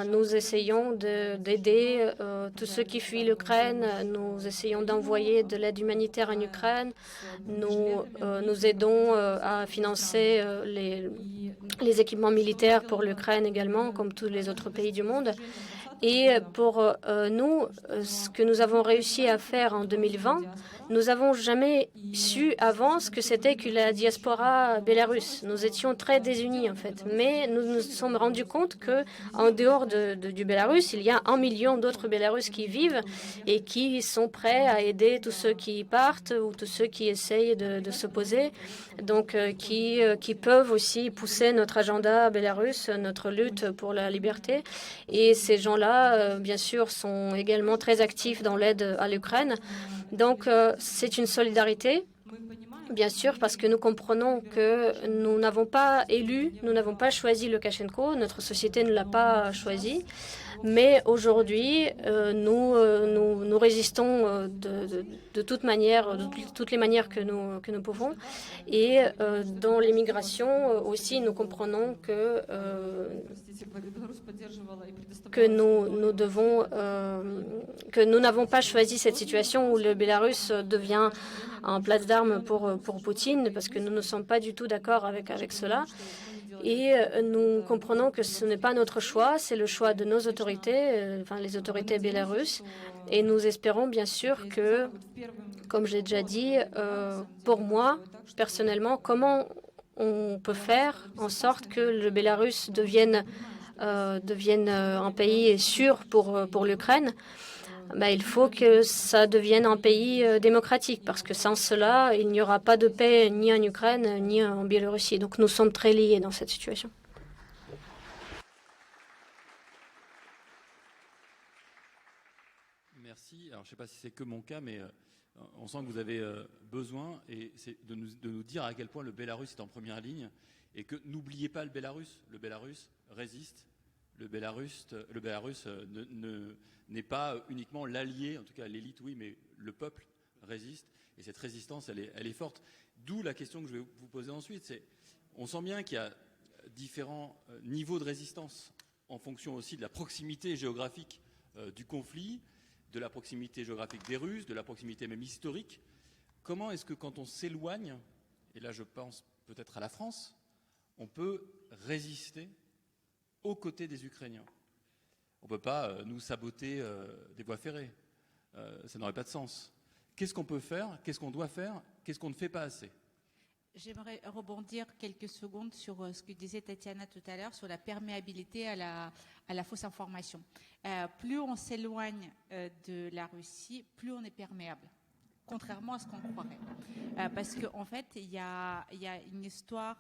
nous essayons d'aider tous ceux qui fuient l'Ukraine. Nous essayons d'envoyer de l'aide humanitaire en Ukraine. Nous aidons à financer les équipements militaires pour l'Ukraine également, comme tous les autres pays du monde. Et pour nous, ce que nous avons réussi à faire en 2020, nous n'avons jamais su avant ce que c'était que la diaspora bélarusse. Nous étions très désunis en fait. Mais nous nous sommes rendus compte qu'en dehors du Bélarus, il y a 1 million d'autres Bélarusses qui vivent et qui sont prêts à aider tous ceux qui partent ou tous ceux qui essayent de s'opposer. Donc qui peuvent aussi pousser notre agenda bélarusse, notre lutte pour la liberté. Et ces gens-là, bien sûr, sont également très actifs dans l'aide à l'Ukraine. Donc, c'est une solidarité, bien sûr, parce que nous comprenons que nous n'avons pas élu, nous n'avons pas choisi Loukachenko, notre société ne l'a pas choisi. Mais aujourd'hui, nous résistons de toute manière, de toutes les manières que nous pouvons. Et dans l'immigration aussi, nous comprenons que nous n'avons pas choisi cette situation où le Bélarus devient un place d'armes pour Poutine, parce que nous ne sommes pas du tout d'accord avec cela. Et nous comprenons que ce n'est pas notre choix, c'est le choix de nos autorités, les autorités bélarusses. Et nous espérons bien sûr que, comme j'ai déjà dit, pour moi, personnellement, comment on peut faire en sorte que le Bélarus devienne un pays sûr pour l'Ukraine. Il faut que ça devienne un pays démocratique, parce que sans cela, il n'y aura pas de paix ni en Ukraine, ni en Biélorussie. Donc nous sommes très liés dans cette situation. Merci. Alors, je ne sais pas si c'est que mon cas, mais on sent que vous avez besoin de nous dire à quel point le Bélarus est en première ligne et que n'oubliez pas le Bélarus. Le Bélarus résiste. Le Bélarus n'est pas uniquement l'allié, en tout cas l'élite, oui, mais le peuple résiste. Et cette résistance, elle est forte. D'où la question que je vais vous poser ensuite. On sent bien qu'il y a différents niveaux de résistance en fonction aussi de la proximité géographique du conflit, de la proximité géographique des Russes, de la proximité même historique. Comment est-ce que quand on s'éloigne, et là je pense peut-être à la France, on peut résister aux côtés des Ukrainiens? On ne peut pas nous saboter des voies ferrées. Ça n'aurait pas de sens. Qu'est-ce qu'on peut faire? Qu'est-ce qu'on doit faire? Qu'est-ce qu'on ne fait pas assez? J'aimerais rebondir quelques secondes sur ce que disait Tatiana tout à l'heure, sur la perméabilité à la fausse information. Plus on s'éloigne de la Russie, plus on est perméable, contrairement à ce qu'on croirait. Parce qu'en fait, il y a une histoire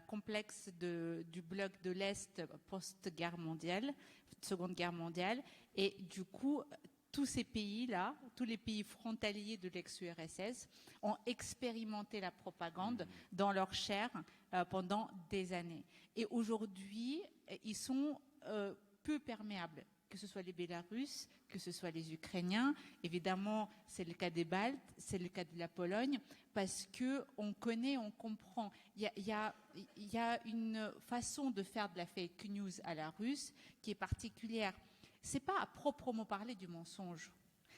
complexe du bloc de l'Est post-guerre mondiale, Seconde Guerre mondiale, et du coup, tous ces pays-là, tous les pays frontaliers de l'ex-URSS ont expérimenté la propagande dans leur chair pendant des années. Et aujourd'hui, ils sont peu perméables. que ce soit les Bélarusses, que ce soit les Ukrainiens. Évidemment, c'est le cas des Baltes, c'est le cas de la Pologne, parce qu'on connaît, on comprend. Il y a une façon de faire de la fake news à la russe qui est particulière. Ce n'est pas à proprement parler du mensonge,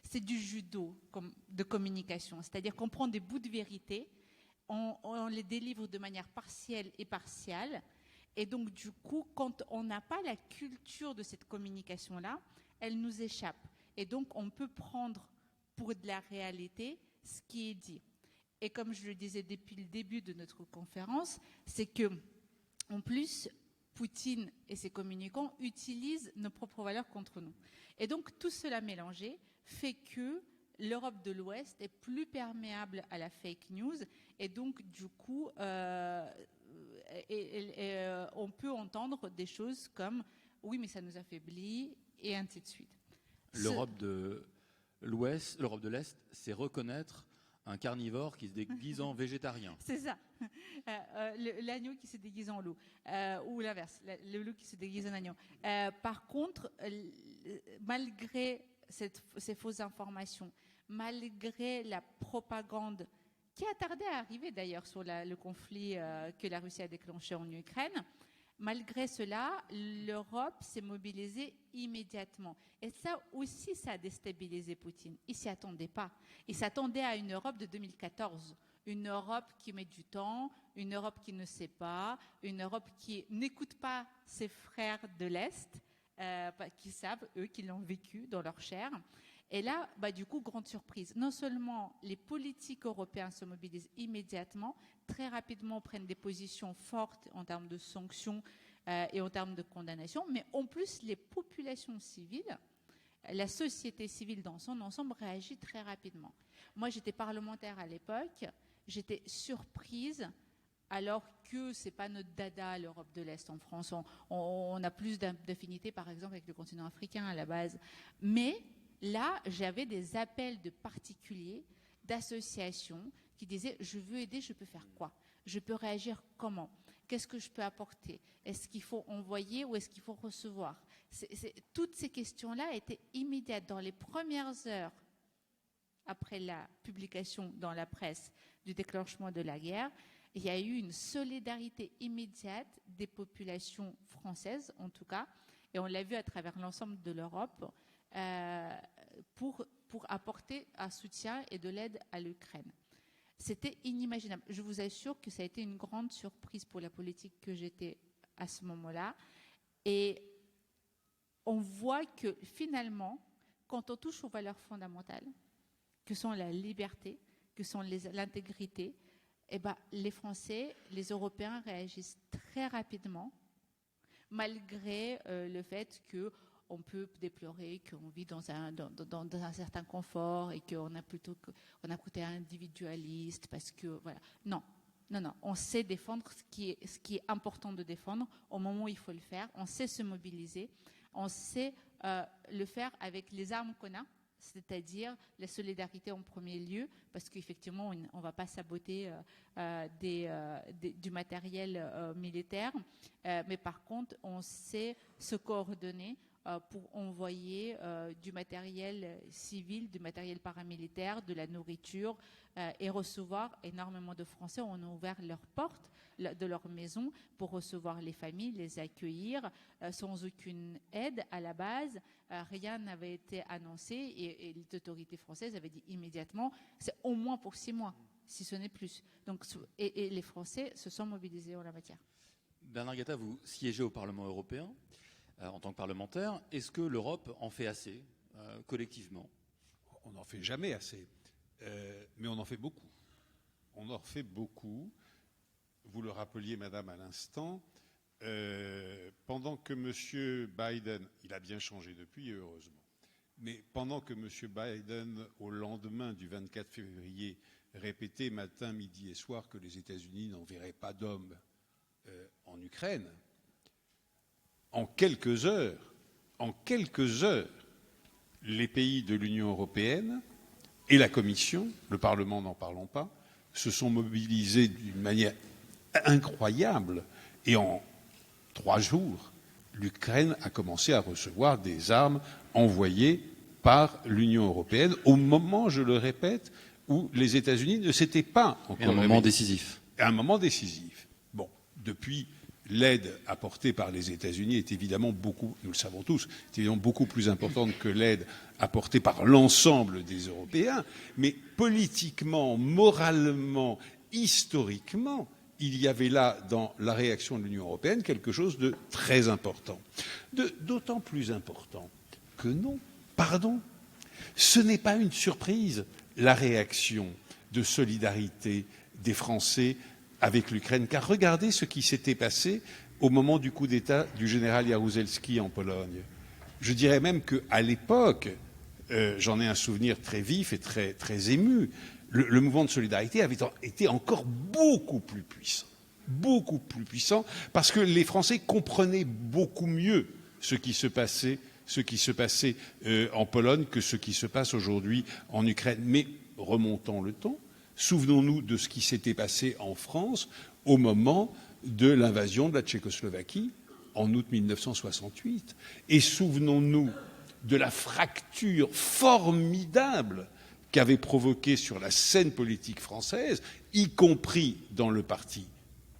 c'est du judo de communication. C'est-à-dire qu'on prend des bouts de vérité, on les délivre de manière partielle et partiale. Et donc, du coup, quand on n'a pas la culture de cette communication-là, elle nous échappe. Et donc, on peut prendre pour de la réalité ce qui est dit. Et comme je le disais depuis le début de notre conférence, c'est que, en plus, Poutine et ses communicants utilisent nos propres valeurs contre nous. Et donc, tout cela mélangé fait que l'Europe de l'Ouest est plus perméable à la fake news et donc du coup on peut entendre des choses comme oui mais ça nous affaiblit et ainsi de suite. L'Europe de l'Ouest, l'Europe de l'Est, c'est reconnaître un carnivore qui se déguise en végétarien. C'est ça, l'agneau qui se déguise en loup, ou l'inverse, le loup qui se déguise en agneau. Par contre, malgré ces fausses informations, malgré la propagande qui a tardé à arriver d'ailleurs sur le conflit que la Russie a déclenché en Ukraine, malgré cela, l'Europe s'est mobilisée immédiatement. Et ça aussi, ça a déstabilisé Poutine. Il ne s'y attendait pas. Il s'attendait à une Europe de 2014. Une Europe qui met du temps, une Europe qui ne sait pas, une Europe qui n'écoute pas ses frères de l'Est, qui savent, eux, qui l'ont vécu dans leur chair. Et là, du coup, grande surprise. Non seulement les politiques européens se mobilisent immédiatement, très rapidement prennent des positions fortes en termes de sanctions et en termes de condamnation, mais en plus, les populations civiles, la société civile dans son ensemble réagit très rapidement. Moi, j'étais parlementaire à l'époque, j'étais surprise alors que ce n'est pas notre dada, l'Europe de l'Est en France. On a plus d'affinité, par exemple, avec le continent africain à la base. Mais là, j'avais des appels de particuliers, d'associations qui disaient « je veux aider, je peux faire quoi ? Je peux réagir comment ? Qu'est-ce que je peux apporter ? Est-ce qu'il faut envoyer ou est-ce qu'il faut recevoir ?» Toutes ces questions-là étaient immédiates. Dans les premières heures après la publication dans la presse du déclenchement de la guerre, il y a eu une solidarité immédiate des populations françaises, en tout cas, et on l'a vu à travers l'ensemble de l'Europe, pour apporter un soutien et de l'aide à l'Ukraine. C'était inimaginable. Je vous assure que ça a été une grande surprise pour la politique que j'étais à ce moment-là. Et on voit que finalement, quand on touche aux valeurs fondamentales, que sont la liberté, que sont l'intégrité, les Français, les Européens réagissent très rapidement, malgré le fait qu'on peut déplorer qu'on vit dans un certain confort et qu'on a un côté individualiste, parce que voilà. Non, on sait défendre ce qui est important de défendre au moment où il faut le faire, on sait se mobiliser, on sait le faire avec les armes qu'on a, c'est-à-dire la solidarité en premier lieu, parce qu'effectivement, on ne va pas saboter du matériel militaire, mais par contre, on sait se coordonner pour envoyer du matériel civil, du matériel paramilitaire, de la nourriture et recevoir énormément de Français. On a ouvert leurs portes de leur maison pour recevoir les familles, les accueillir sans aucune aide à la base. Rien n'avait été annoncé et les autorités françaises avaient dit immédiatement c'est au moins pour 6 mois, si ce n'est plus. Donc, et les Français se sont mobilisés en la matière. Bernard Gatta, vous siégez au Parlement européen. En tant que parlementaire, est-ce que l'Europe en fait assez, collectivement ? On n'en fait jamais assez, mais on en fait beaucoup. On en fait beaucoup. Vous le rappeliez, madame, à l'instant, pendant que M. Biden, il a bien changé depuis, heureusement, mais pendant que M. Biden, au lendemain du 24 février, répétait matin, midi et soir que les États-Unis n'enverraient pas d'hommes en Ukraine, en quelques heures, les pays de l'Union européenne et la Commission, le Parlement n'en parlons pas, se sont mobilisés d'une manière incroyable. Et en 3 jours, l'Ukraine a commencé à recevoir des armes envoyées par l'Union européenne au moment, je le répète, où les États-Unis ne s'étaient pas encore un moment décisif. Un moment décisif. Bon, depuis, l'aide apportée par les États-Unis est évidemment beaucoup, nous le savons tous, est évidemment beaucoup plus importante que l'aide apportée par l'ensemble des Européens, mais politiquement, moralement, historiquement, il y avait là, dans la réaction de l'Union européenne, quelque chose de très important. D'autant plus important que non, pardon, ce n'est pas une surprise, la réaction de solidarité des Français avec l'Ukraine, car regardez ce qui s'était passé au moment du coup d'État du général Jaruzelski en Pologne. Je dirais même qu'à l'époque, j'en ai un souvenir très vif et très, très ému, le mouvement de solidarité avait été encore beaucoup plus puissant, parce que les Français comprenaient beaucoup mieux ce qui se passait en Pologne que ce qui se passe aujourd'hui en Ukraine. Mais remontons le temps, souvenons-nous de ce qui s'était passé en France au moment de l'invasion de la Tchécoslovaquie en août 1968. Et souvenons-nous de la fracture formidable qu'avait provoquée sur la scène politique française, y compris dans le Parti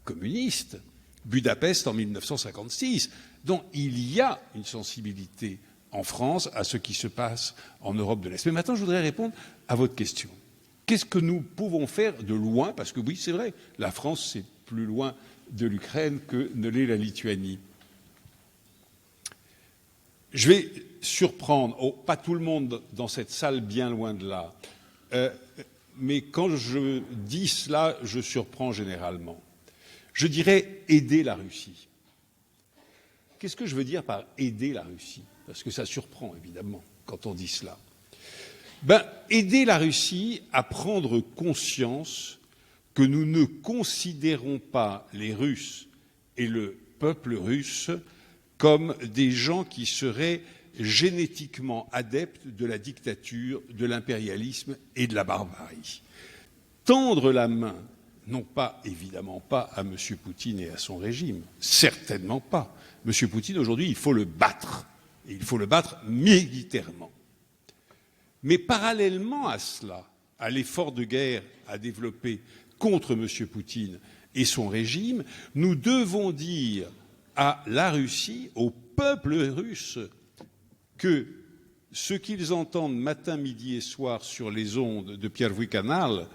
communiste, Budapest en 1956. Donc il y a une sensibilité en France à ce qui se passe en Europe de l'Est. Mais maintenant, je voudrais répondre à votre question. Qu'est-ce que nous pouvons faire de loin? Parce que oui, c'est vrai, la France, c'est plus loin de l'Ukraine que ne l'est la Lituanie. Je vais surprendre, pas tout le monde dans cette salle, bien loin de là, mais quand je dis cela, je surprends généralement. Je dirais aider la Russie. Qu'est-ce que je veux dire par aider la Russie? Parce que ça surprend, évidemment, quand on dit cela. Aider la Russie à prendre conscience que nous ne considérons pas les Russes et le peuple russe comme des gens qui seraient génétiquement adeptes de la dictature, de l'impérialisme et de la barbarie. Tendre la main, non pas, évidemment pas, à M. Poutine et à son régime, certainement pas. M. Poutine, aujourd'hui, il faut le battre, et il faut le battre militairement. Mais parallèlement à cela, à l'effort de guerre à développer contre M. Poutine et son régime, nous devons dire à la Russie, au peuple russe, que ce qu'ils entendent matin, midi et soir sur les ondes de Pierwый Canal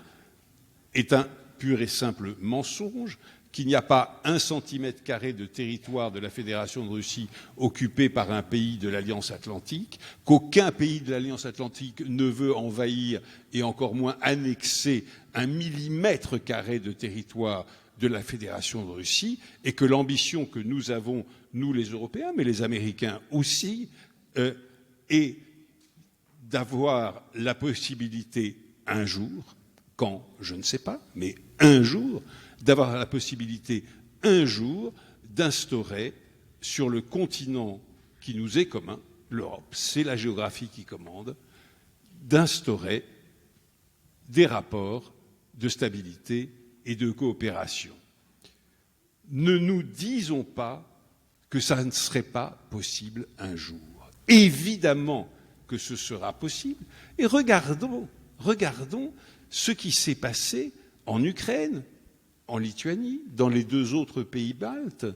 est un pur et simple mensonge, qu'il n'y a pas 1 centimètre carré de territoire de la Fédération de Russie occupé par un pays de l'Alliance Atlantique, qu'aucun pays de l'Alliance Atlantique ne veut envahir et encore moins annexer 1 millimètre carré de territoire de la Fédération de Russie, et que l'ambition que nous avons, nous les Européens, mais les Américains aussi, est d'avoir la possibilité un jour, quand, je ne sais pas, mais un jour, d'avoir la possibilité un jour d'instaurer sur le continent qui nous est commun, l'Europe, c'est la géographie qui commande, d'instaurer des rapports de stabilité et de coopération. Ne nous disons pas que ça ne serait pas possible un jour. Évidemment que ce sera possible. Et regardons ce qui s'est passé en Ukraine, en Lituanie, dans les 2 autres pays baltes.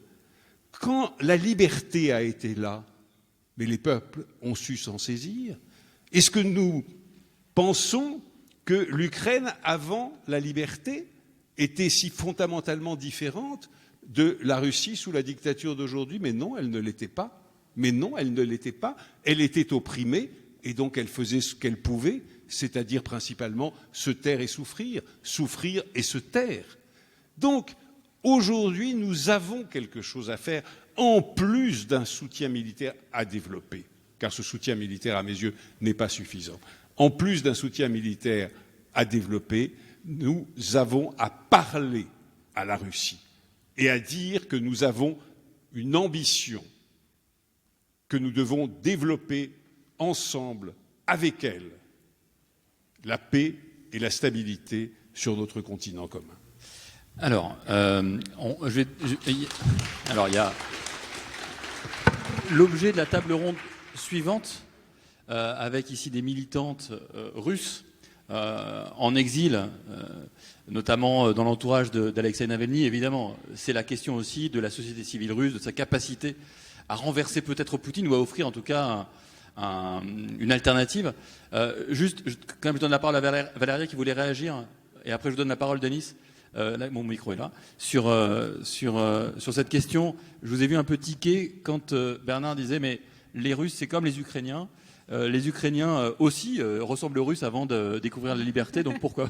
Quand la liberté a été là, mais les peuples ont su s'en saisir. Est-ce que nous pensons que l'Ukraine, avant la liberté, était si fondamentalement différente de la Russie sous la dictature d'aujourd'hui? Mais non, elle ne l'était pas. Elle était opprimée, et donc elle faisait ce qu'elle pouvait, c'est-à-dire principalement se taire et souffrir et se taire. Donc, aujourd'hui, nous avons quelque chose à faire, en plus d'un soutien militaire à développer, car ce soutien militaire, à mes yeux, n'est pas suffisant. En plus d'un soutien militaire à développer, nous avons à parler à la Russie et à dire que nous avons une ambition que nous devons développer ensemble, avec elle, la paix et la stabilité sur notre continent commun. Alors, il y a... l'objet de la table ronde suivante, avec ici des militantes russes en exil, notamment dans l'entourage d'Alexei Navalny, évidemment, c'est la question aussi de la société civile russe, de sa capacité à renverser peut-être Poutine ou à offrir en tout cas une alternative. Juste, quand même, je donne la parole à Valéria qui voulait réagir, et après je vous donne la parole, Denis. Là, mon micro est là. Sur cette question, je vous ai vu un peu tiquer quand Bernard disait mais les Russes, c'est comme les Ukrainiens. Les Ukrainiens aussi ressemblent aux Russes avant de découvrir la liberté, donc pourquoi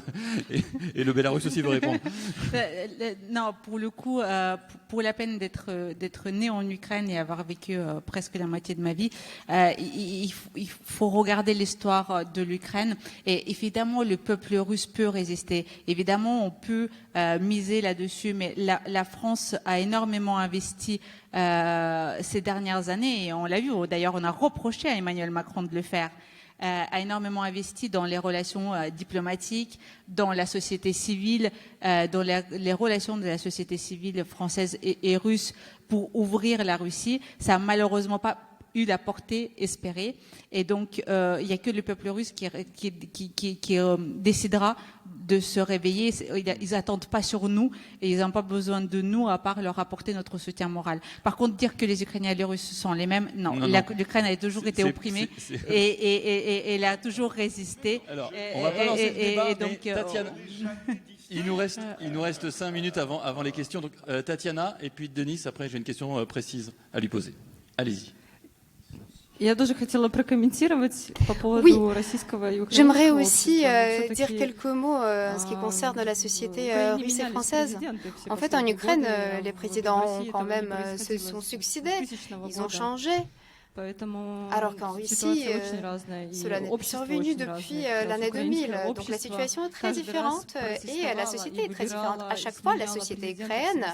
et le Bélarus aussi veut répondre. Non, pour le coup, pour la peine d'être né en Ukraine et avoir vécu presque la moitié de ma vie, il faut regarder l'histoire de l'Ukraine. Et évidemment, le peuple russe peut résister. Évidemment, on peut miser là-dessus, mais la France a énormément investi ces dernières années, et on l'a vu, d'ailleurs on a reproché à Emmanuel Macron de le faire, a énormément investi dans les relations diplomatiques, dans la société civile, dans les relations de la société civile française et russe pour ouvrir la Russie. Ça n'a malheureusement pas eu la portée espérée, et donc il n'y a que le peuple russe qui décidera de se réveiller. Ils n'attendent pas sur nous et ils n'ont pas besoin de nous à part leur apporter notre soutien moral. Par contre, dire que les Ukrainiens et les Russes sont les mêmes, non. L'Ukraine a toujours été opprimée et elle a toujours résisté. Alors, on va pas lancer le débat, donc, Tatiana, il nous reste 5 minutes avant les questions. Donc, Tatiana et puis Denis, après j'ai une question précise à lui poser. Allez-y. Oui, j'aimerais aussi dire quelques mots en ce qui concerne la société russe et française. En fait, en Ukraine, les présidents ont quand même se sont succédés, ils ont changé. Alors qu'en Russie, cela n'est plus survenu depuis l'année 2000. Donc la situation est très différente et la société est très différente. À chaque fois, la société ukrainienne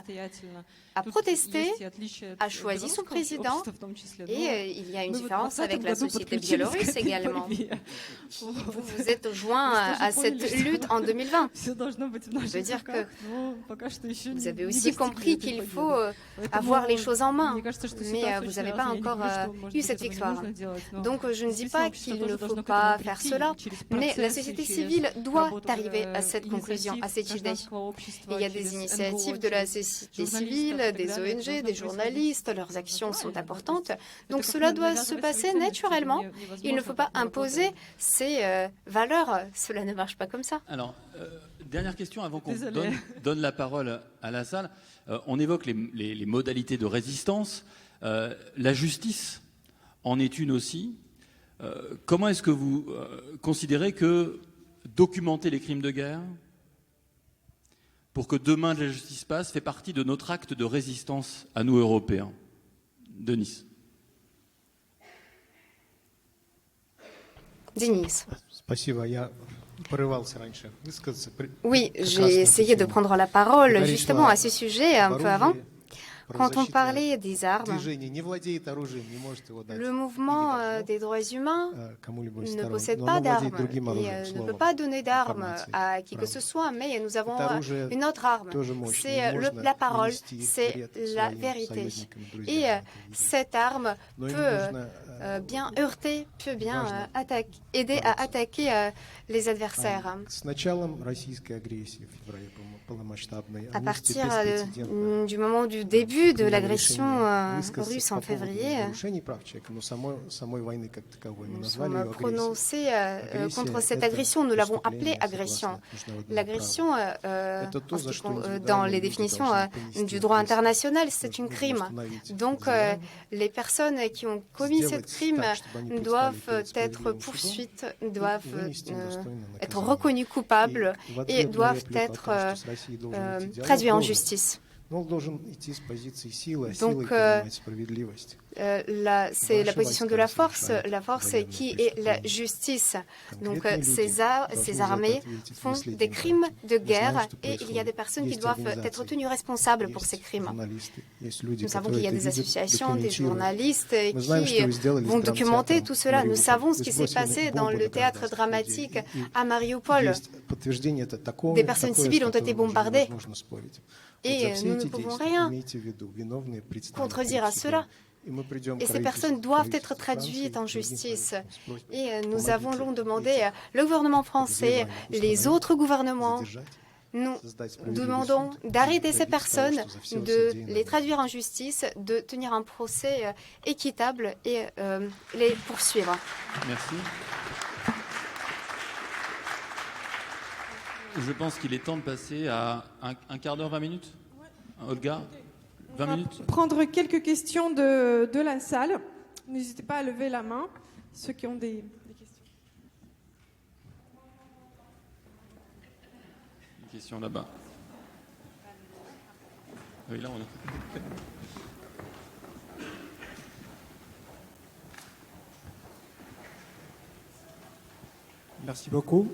a protesté, a choisi son président, et il y a une différence avec la société biélorusse également. Vous vous êtes joint à cette lutte en 2020. Je veux dire que vous avez aussi compris qu'il faut avoir les choses en main, mais vous n'avez pas encore eu cette victoire. Donc je ne dis pas qu'il ne faut pas faire cela, mais la société civile doit arriver à cette conclusion, à cette idée. Et il y a des initiatives de la société civile, des ONG, des journalistes, leurs actions sont importantes. Donc cela doit se passer naturellement. Il ne faut pas imposer ces valeurs. Cela ne marche pas comme ça. Alors, dernière question avant qu'on donne la parole à la salle. On évoque les modalités de résistance. La justice en est une aussi. Comment est-ce que vous considérez que documenter les crimes de guerre pour que demain la justice passe fait partie de notre acte de résistance à nous, Européens? Denis. Denis. Oui, j'ai essayé de prendre la parole justement à ce sujet un peu avant. Quand on parlait des armes, le mouvement des droits humains ne possède pas d'armes et ne peut pas donner d'armes à qui que ce soit, mais nous avons une autre arme, c'est la parole, c'est la vérité. Et cette arme peut bien heurter, peut bien aider à attaquer les adversaires. À partir du moment du début de l'agression russe en février, nous sommes prononcés contre cette agression. Nous l'avons appelée agression. L'agression, dans les définitions du droit international, c'est un crime. Donc, les personnes qui ont commis ce crime doivent être poursuivies, doivent être reconnues coupables et doivent être traduits en justice. Donc, c'est la position de la force qui est la justice. Donc, ces armées font des crimes de guerre et il y a des personnes qui doivent être tenues responsables pour ces crimes. Nous savons qu'il y a des associations, des journalistes qui vont documenter tout cela. Nous savons ce qui s'est passé dans le théâtre dramatique à Mariupol. Des personnes civiles ont été bombardées. Et nous ne pouvons rien contredire à cela. Et ces personnes doivent être traduites en justice. Et nous avons demandé, le gouvernement français, les autres gouvernements, nous demandons d'arrêter ces personnes, de les traduire en justice, de tenir un procès équitable et les poursuivre. Merci. Je pense qu'il est temps de passer à un quart d'heure, 20 minutes. Olga, 20 minutes. Prendre quelques questions de la salle. N'hésitez pas à lever la main, ceux qui ont des questions. Une question là-bas. Oui, là, on a... Merci beaucoup.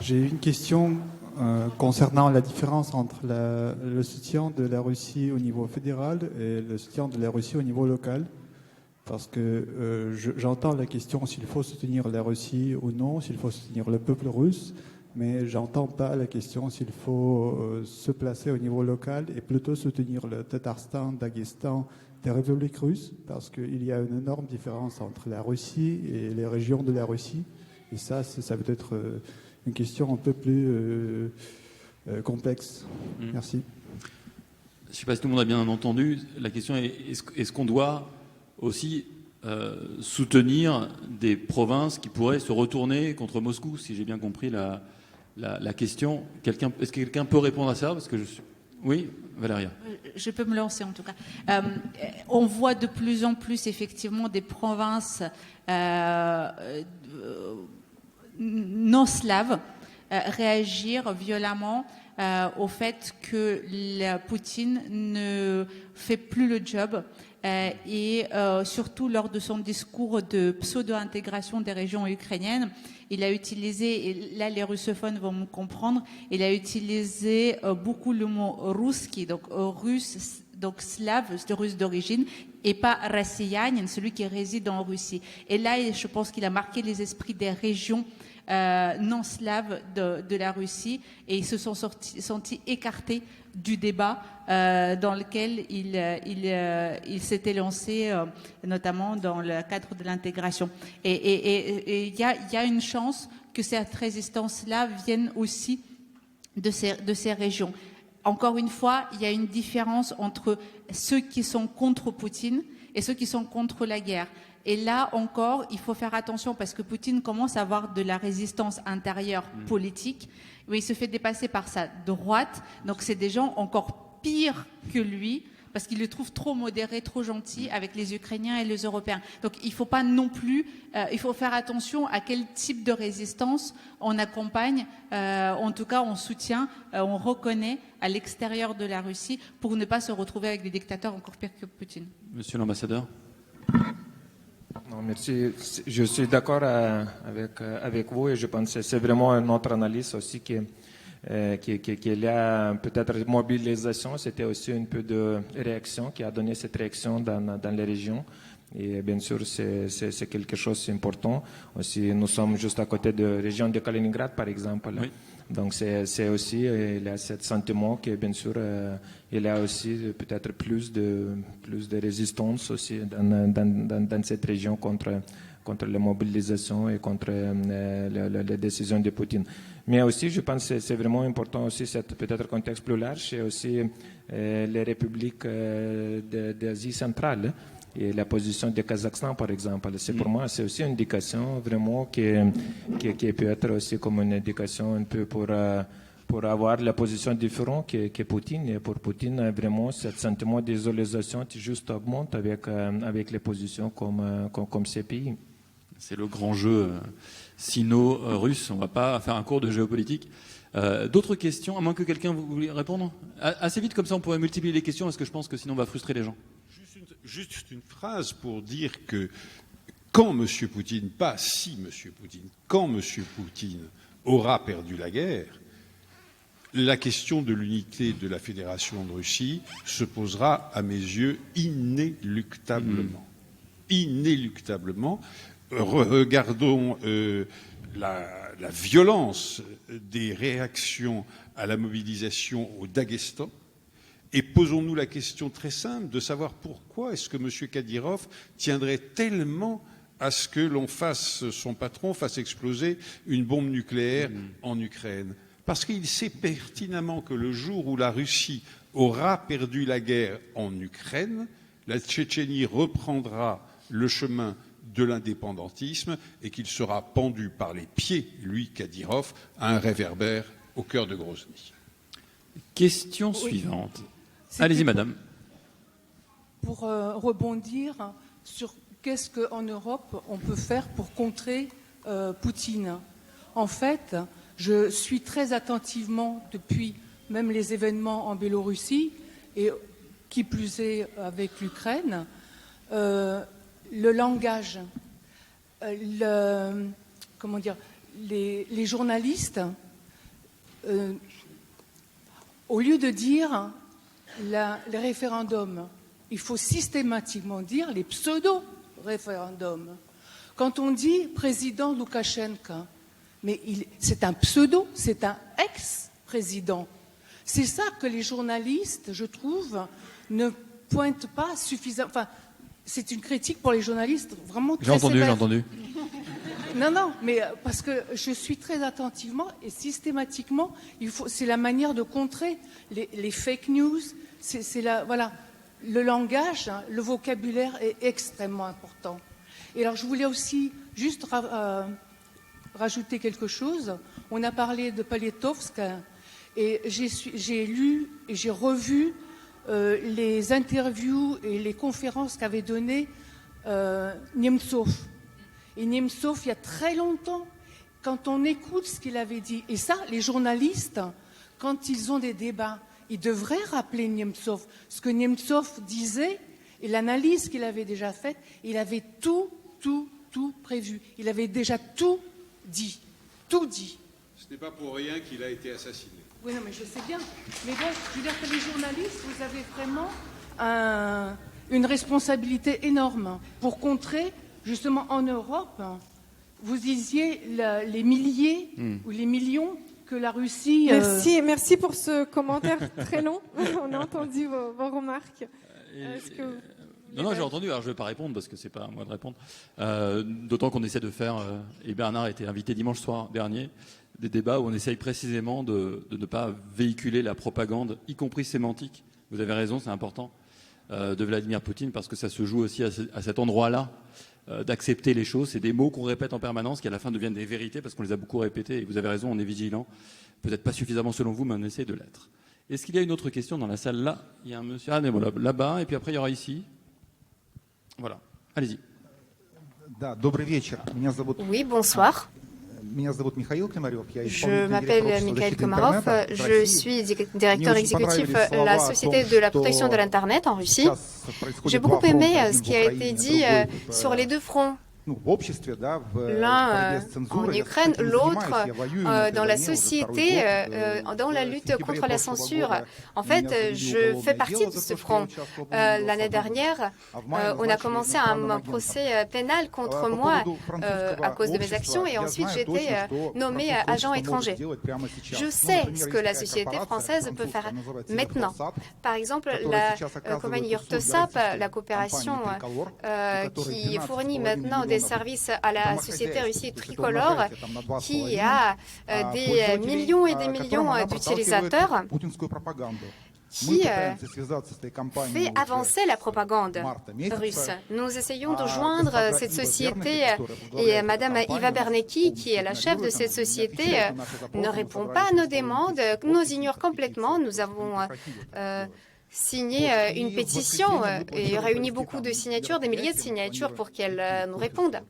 J'ai une question concernant la différence entre le soutien de la Russie au niveau fédéral et le soutien de la Russie au niveau local. Parce que j'entends la question s'il faut soutenir la Russie ou non, s'il faut soutenir le peuple russe, mais j'entends pas la question s'il faut se placer au niveau local et plutôt soutenir le Tatarstan, Daghestan, des républiques russes, parce qu'il y a une énorme différence entre la Russie et les régions de la Russie. Et ça peut être une question un peu plus complexe. Merci. Je ne sais pas si tout le monde a bien entendu. La question est est-ce qu'on doit aussi soutenir des provinces qui pourraient se retourner contre Moscou, si j'ai bien compris la question. Est-ce que quelqu'un peut répondre à ça? Parce que oui, Valéria. Je peux me lancer en tout cas. On voit de plus en plus effectivement des provinces non slaves réagir violemment au fait que Poutine ne fait plus le job et surtout lors de son discours de pseudo-intégration des régions ukrainiennes, il a utilisé, et là les russophones vont me comprendre, il a utilisé beaucoup le mot «russki», donc russe, donc slave, russe d'origine, et pas «россиянин», celui qui réside en Russie. Et là, je pense qu'il a marqué les esprits des régions non slaves de la Russie, et ils se sont sentis écartés du débat dans lequel il s'était lancé, notamment dans le cadre de l'intégration. Et il y a une chance que cette résistance-là vienne aussi de ces régions. Encore une fois, il y a une différence entre ceux qui sont contre Poutine et ceux qui sont contre la guerre. Et là encore, il faut faire attention parce que Poutine commence à avoir de la résistance intérieure politique, mais il se fait dépasser par sa droite. Donc c'est des gens encore pires que lui parce qu'il le trouve trop modéré, trop gentil avec les Ukrainiens et les Européens. Donc il ne faut pas non plus, il faut faire attention à quel type de résistance on accompagne, en tout cas on soutient, on reconnaît à l'extérieur de la Russie pour ne pas se retrouver avec des dictateurs encore pires que Poutine. Monsieur l'ambassadeur. Non, merci. Je suis d'accord avec vous et je pense que c'est vraiment notre analyse aussi qu'il y a peut-être mobilisation. C'était aussi un peu de réaction qui a donné cette réaction dans les régions. Et bien sûr, c'est quelque chose d'important. Aussi, nous sommes juste à côté de la région de Kaliningrad, par exemple. Oui. Donc, c'est aussi, il y a ce sentiment que, bien sûr, il y a aussi peut-être plus de résistance aussi dans cette région contre la mobilisation et contre les décisions de Poutine. Mais aussi, je pense que c'est vraiment important aussi, peut-être contexte plus large, c'est aussi les républiques d'Asie centrale. Et la position du Kazakhstan, par exemple, c'est pour moi, c'est aussi une indication vraiment qui peut être aussi comme une indication un peu pour avoir la position différente que Poutine. Et pour Poutine, vraiment, ce sentiment d'isolation qui juste augmente avec les positions comme ces pays. C'est le grand jeu sino-russe. On ne va pas faire un cours de géopolitique. D'autres questions, à moins que quelqu'un voulait répondre? Assez vite, comme ça, on pourrait multiplier les questions, parce que je pense que sinon, on va frustrer les gens. Juste une phrase pour dire que quand M. Poutine, pas si M. Poutine, quand M. Poutine aura perdu la guerre, la question de l'unité de la Fédération de Russie se posera, à mes yeux, inéluctablement. Inéluctablement. Regardons la violence des réactions à la mobilisation au Daghestan Et posons-nous la question très simple de savoir pourquoi est-ce que M. Kadyrov tiendrait tellement à ce que l'on son patron fasse exploser une bombe nucléaire en Ukraine. Parce qu'il sait pertinemment que le jour où la Russie aura perdu la guerre en Ukraine, la Tchétchénie reprendra le chemin de l'indépendantisme et qu'il sera pendu par les pieds, lui, Kadyrov, à un réverbère au cœur de Grozny. Question suivante. Allez-y, madame. Pour rebondir sur qu'est-ce qu'en Europe on peut faire pour contrer Poutine. En fait, je suis très attentivement, depuis même les événements en Biélorussie, et qui plus est avec l'Ukraine, le langage, comment dire, les journalistes, au lieu de dire les référendums, il faut systématiquement dire les pseudo-référendums. Quand on dit président Loukachenko, mais c'est un pseudo, c'est un ex-président. C'est ça que les journalistes, je trouve, ne pointent pas suffisamment. Enfin, c'est une critique pour les journalistes vraiment très sévère. J'ai entendu. Non, mais parce que je suis très attentivement et systématiquement, c'est la manière de contrer les fake news. Voilà, le langage, hein, le vocabulaire est extrêmement important. Et alors, je voulais aussi juste rajouter quelque chose. On a parlé de Poniatowski et j'ai lu et j'ai revu les interviews et les conférences qu'avait données Nemtsov. Et Nemtsov, il y a très longtemps, quand on écoute ce qu'il avait dit, et ça, les journalistes, quand ils ont des débats, ils devraient rappeler Nemtsov. Ce que Nemtsov disait et l'analyse qu'il avait déjà faite, il avait tout prévu. Il avait déjà tout dit. Tout dit. Ce n'est pas pour rien qu'il a été assassiné. Oui, non, mais je sais bien. Mais bon, je veux dire que les journalistes, vous avez vraiment une responsabilité énorme pour contrer, justement en Europe, vous disiez les milliers ou les millions que la Russie... Merci pour ce commentaire très long. On a entendu vos remarques. Non, j'ai entendu. Alors, je ne vais pas répondre parce que c'est pas à moi de répondre. D'autant qu'on essaie de faire, et Bernard a été invité dimanche soir dernier, des débats où on essaye précisément de ne pas véhiculer la propagande, y compris sémantique. Vous avez raison, c'est important, de Vladimir Poutine, parce que ça se joue aussi à cet endroit-là, d'accepter les choses. C'est des mots qu'on répète en permanence qui à la fin deviennent des vérités parce qu'on les a beaucoup répétés. Et vous avez raison, on est vigilant. Peut-être pas suffisamment selon vous, mais on essaie de l'être. Est-ce qu'il y a une autre question dans la salle là? Il y a un monsieur là-bas, et puis après il y aura ici. Voilà, allez-y. Oui, bonsoir. Je m'appelle Mikhail Komarov, je suis directeur exécutif de la Société de la protection de l'Internet en Russie. J'ai beaucoup aimé ce qui a été dit sur les deux fronts. L'un en Ukraine, l'autre dans la société, dans la lutte contre la censure. En fait, je fais partie de ce front. L'année dernière, on a commencé un procès pénal contre moi à cause de mes actions et ensuite j'ai été nommé agent étranger. Je sais ce que la société française peut faire maintenant. Par exemple, la compagnie Yurtosap, la coopération qui fournit maintenant des services à la société Russie Tricolore, qui a des millions et des millions d'utilisateurs, qui fait avancer la propagande russe. Nous essayons de joindre cette société et Madame Iva Bernecki, qui est la chef de cette société, ne répond pas à nos demandes, nous ignore complètement. Nous avons signé une pétition et réuni beaucoup de signatures, des milliers de signatures pour qu'elle nous réponde.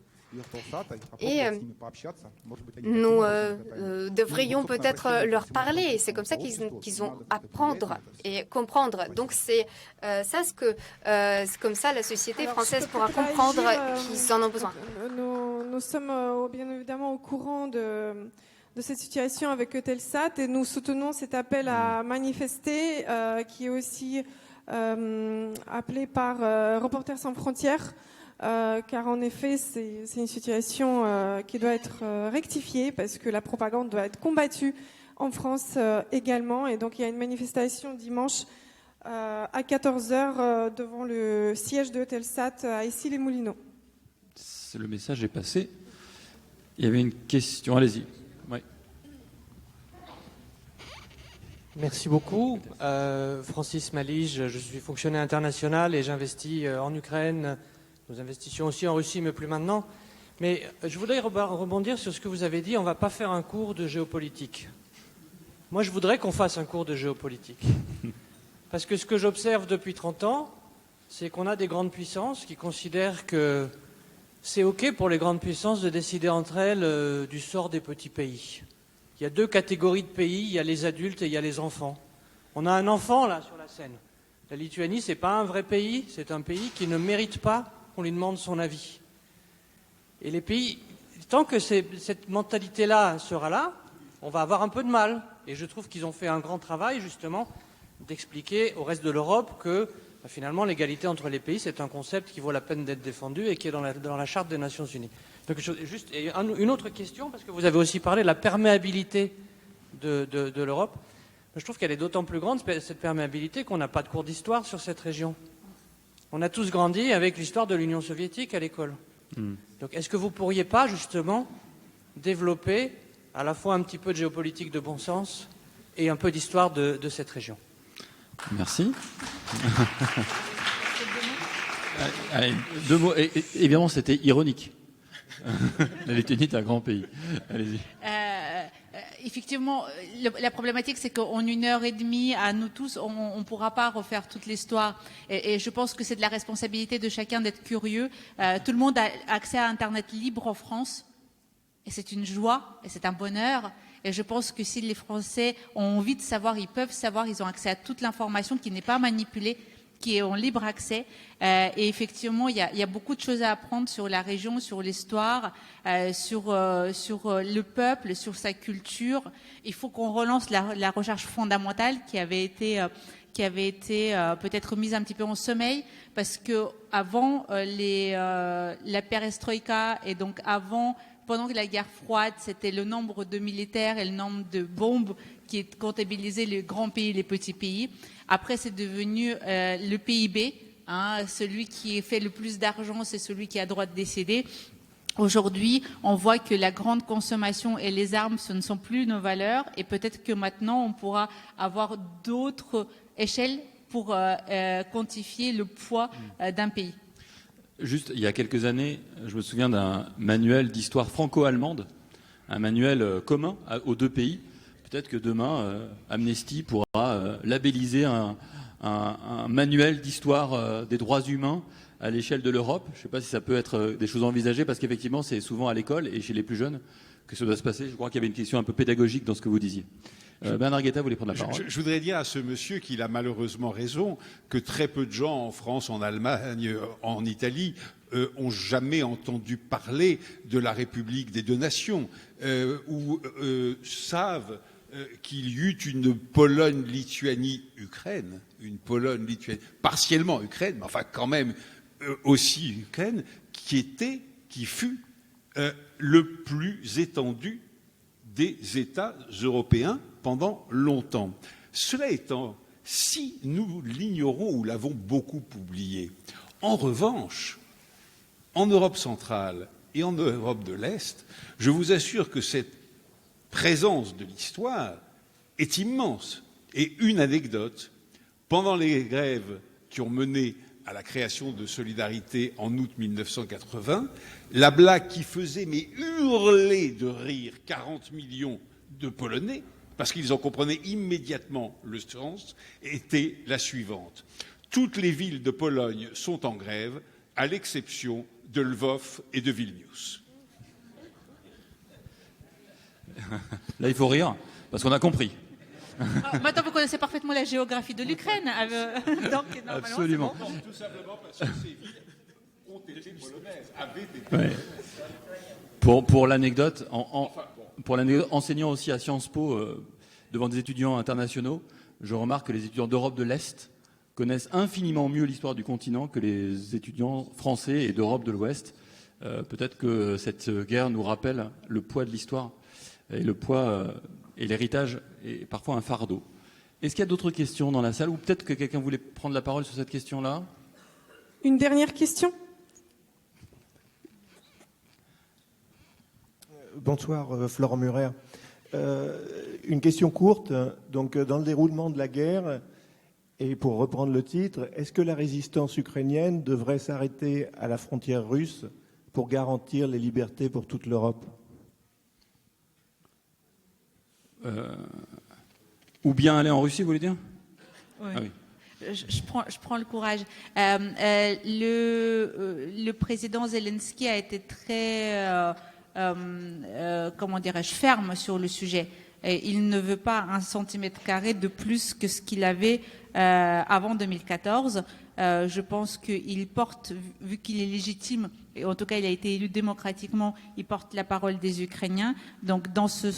Et nous devrions peut-être leur parler. C'est comme ça qu'ils vont apprendre et comprendre. Donc c'est comme ça la société française pourra comprendre qu'ils en ont besoin. Nous sommes bien évidemment au courant de cette situation avec Eutelsat et nous soutenons cet appel à manifester qui est aussi appelé par Reporters sans frontières. Car en effet, c'est une situation qui doit être rectifiée parce que la propagande doit être combattue en France également. Et donc, il y a une manifestation dimanche à 14 h devant le siège de Eutelsat à Issy-les-Moulineaux. Le message est passé. Il y avait une question, allez-y. Ouais. Merci beaucoup. Francis Malige, je suis fonctionnaire international et j'investis en Ukraine. Nous investissions aussi en Russie, mais plus maintenant. Mais je voudrais rebondir sur ce que vous avez dit. On ne va pas faire un cours de géopolitique. Moi, je voudrais qu'on fasse un cours de géopolitique. Parce que ce que j'observe depuis 30 ans, c'est qu'on a des grandes puissances qui considèrent que c'est OK pour les grandes puissances de décider entre elles du sort des petits pays. Il y a deux catégories de pays, il y a les adultes et il y a les enfants. On a un enfant là sur la scène. La Lituanie, c'est pas un vrai pays, c'est un pays qui ne mérite pas qu'on lui demande son avis. Et les pays, tant que cette mentalité-là sera là, on va avoir un peu de mal. Et je trouve qu'ils ont fait un grand travail justement d'expliquer au reste de l'Europe que finalement l'égalité entre les pays, c'est un concept qui vaut la peine d'être défendu et qui est dans la Charte des Nations Unies. Donc, juste une autre question, parce que vous avez aussi parlé de la perméabilité de l'Europe. Je trouve qu'elle est d'autant plus grande, cette perméabilité, qu'on n'a pas de cours d'histoire sur cette région. On a tous grandi avec l'histoire de l'Union soviétique à l'école. Donc est-ce que vous ne pourriez pas, justement, développer à la fois un petit peu de géopolitique de bon sens et un peu d'histoire de cette région? Merci. Allez, 2 mots. Et, évidemment, c'était ironique. La Lettonie est un grand pays. Allez-y. Effectivement, la problématique, c'est qu'en 1h30, à nous tous, on ne pourra pas refaire toute l'histoire. Et je pense que c'est de la responsabilité de chacun d'être curieux. Tout le monde a accès à Internet libre en France. Et c'est une joie, et c'est un bonheur. Et je pense que si les Français ont envie de savoir, ils peuvent savoir, ils ont accès à toute l'information qui n'est pas manipulée, qui est en libre accès. Et effectivement, il y a beaucoup de choses à apprendre sur la région, sur l'histoire, sur le peuple, sur sa culture. Il faut qu'on relance la recherche fondamentale qui avait été peut-être mise un petit peu en sommeil, parce que avant la perestroïka et donc pendant la guerre froide, c'était le nombre de militaires et le nombre de bombes qui comptabilisaient les grands pays et les petits pays. Après, c'est devenu le PIB. Celui qui fait le plus d'argent, c'est celui qui a droit de décider. Aujourd'hui, on voit que la grande consommation et les armes, ce ne sont plus nos valeurs. Et peut-être que maintenant, on pourra avoir d'autres échelles pour quantifier le poids d'un pays. Juste, il y a quelques années, je me souviens d'un manuel d'histoire franco-allemande, un manuel commun aux deux pays. Peut-être que demain, Amnesty pourra labelliser un manuel d'histoire des droits humains à l'échelle de l'Europe. Je ne sais pas si ça peut être des choses envisagées, parce qu'effectivement, c'est souvent à l'école et chez les plus jeunes que ça doit se passer. Je crois qu'il y avait une question un peu pédagogique dans ce que vous disiez. Bernard Guetta voulait prendre la parole. Je voudrais dire à ce monsieur qu'il a malheureusement raison, que très peu de gens en France, en Allemagne, en Italie, ont jamais entendu parler de la République des deux nations, ou savent qu'il y eut une Pologne-Lituanie-Ukraine, partiellement Ukraine, mais enfin quand même aussi Ukraine, qui fut le plus étendu des États européens pendant longtemps. Cela étant, si nous l'ignorons ou l'avons beaucoup oublié, en revanche, en Europe centrale et en Europe de l'Est, je vous assure que cette présence de l'histoire est immense. Et une anecdote, pendant les grèves qui ont mené à la création de Solidarité en août 1980, la blague qui faisait hurler de rire 40 millions de Polonais, parce qu'ils en comprenaient immédiatement le sens, était la suivante. Toutes les villes de Pologne sont en grève, à l'exception de Lvov et de Vilnius. Là, il faut rire, parce qu'on a compris. Maintenant, vous connaissez parfaitement la géographie de l'Ukraine. Donc, absolument. Non, tout simplement parce que ces villes ont été polonaises, avaient été polonaises. Ouais. Pour l'anecdote, enseignant aussi à Sciences Po devant des étudiants internationaux, je remarque que les étudiants d'Europe de l'Est connaissent infiniment mieux l'histoire du continent que les étudiants français et d'Europe de l'Ouest. Peut-être que cette guerre nous rappelle le poids de l'histoire et le poids et l'héritage est parfois un fardeau. Est-ce qu'il y a d'autres questions dans la salle ou peut-être que quelqu'un voulait prendre la parole sur cette question-là? Une dernière question? Bonsoir, Florent Murer. Une question courte. Donc, dans le déroulement de la guerre, et pour reprendre le titre, est-ce que la résistance ukrainienne devrait s'arrêter à la frontière russe pour garantir les libertés pour toute l'Europe? Ou bien aller en Russie, vous voulez dire? Oui. Ah oui. Je prends le courage. Le président Zelensky a été très, comment dirais-je, ferme sur le sujet. Et il ne veut pas 1 centimètre carré de plus que ce qu'il avait avant 2014. Je pense qu'il porte, vu qu'il est légitime, et en tout cas il a été élu démocratiquement, il porte la parole des Ukrainiens. Donc dans ce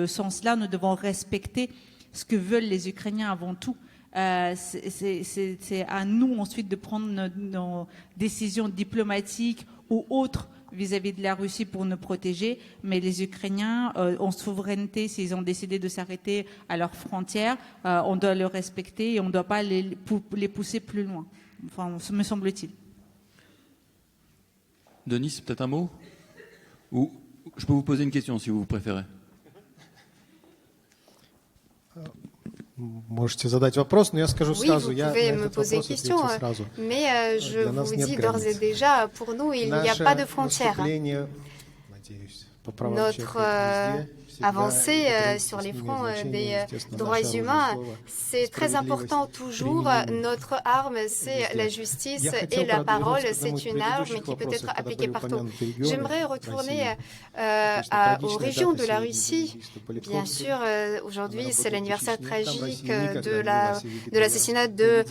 sens-là, nous devons respecter ce que veulent les Ukrainiens avant tout. C'est à nous ensuite de prendre nos décisions diplomatiques ou autres vis-à-vis de la Russie pour nous protéger, mais les Ukrainiens ont souveraineté. S'ils ont décidé de s'arrêter à leurs frontières, on doit le respecter et on ne doit pas les pousser plus loin, enfin, me semble-t-il. Denis, peut-être un mot? Ou je peux vous poser une question si vous préférez. Можете задать вопрос, но я скажу сразу. Oui, vous pouvez me poser une question, mais je vous dis d'ores et déjà, pour nous, il n'y a pas de frontières. Notre avancée sur les fronts des droits humains, c'est très important toujours. Notre arme, c'est la justice et la parole. C'est une arme qui peut être appliquée partout. J'aimerais retourner aux régions de la Russie. Bien sûr, aujourd'hui, c'est l'anniversaire tragique de l'assassinat de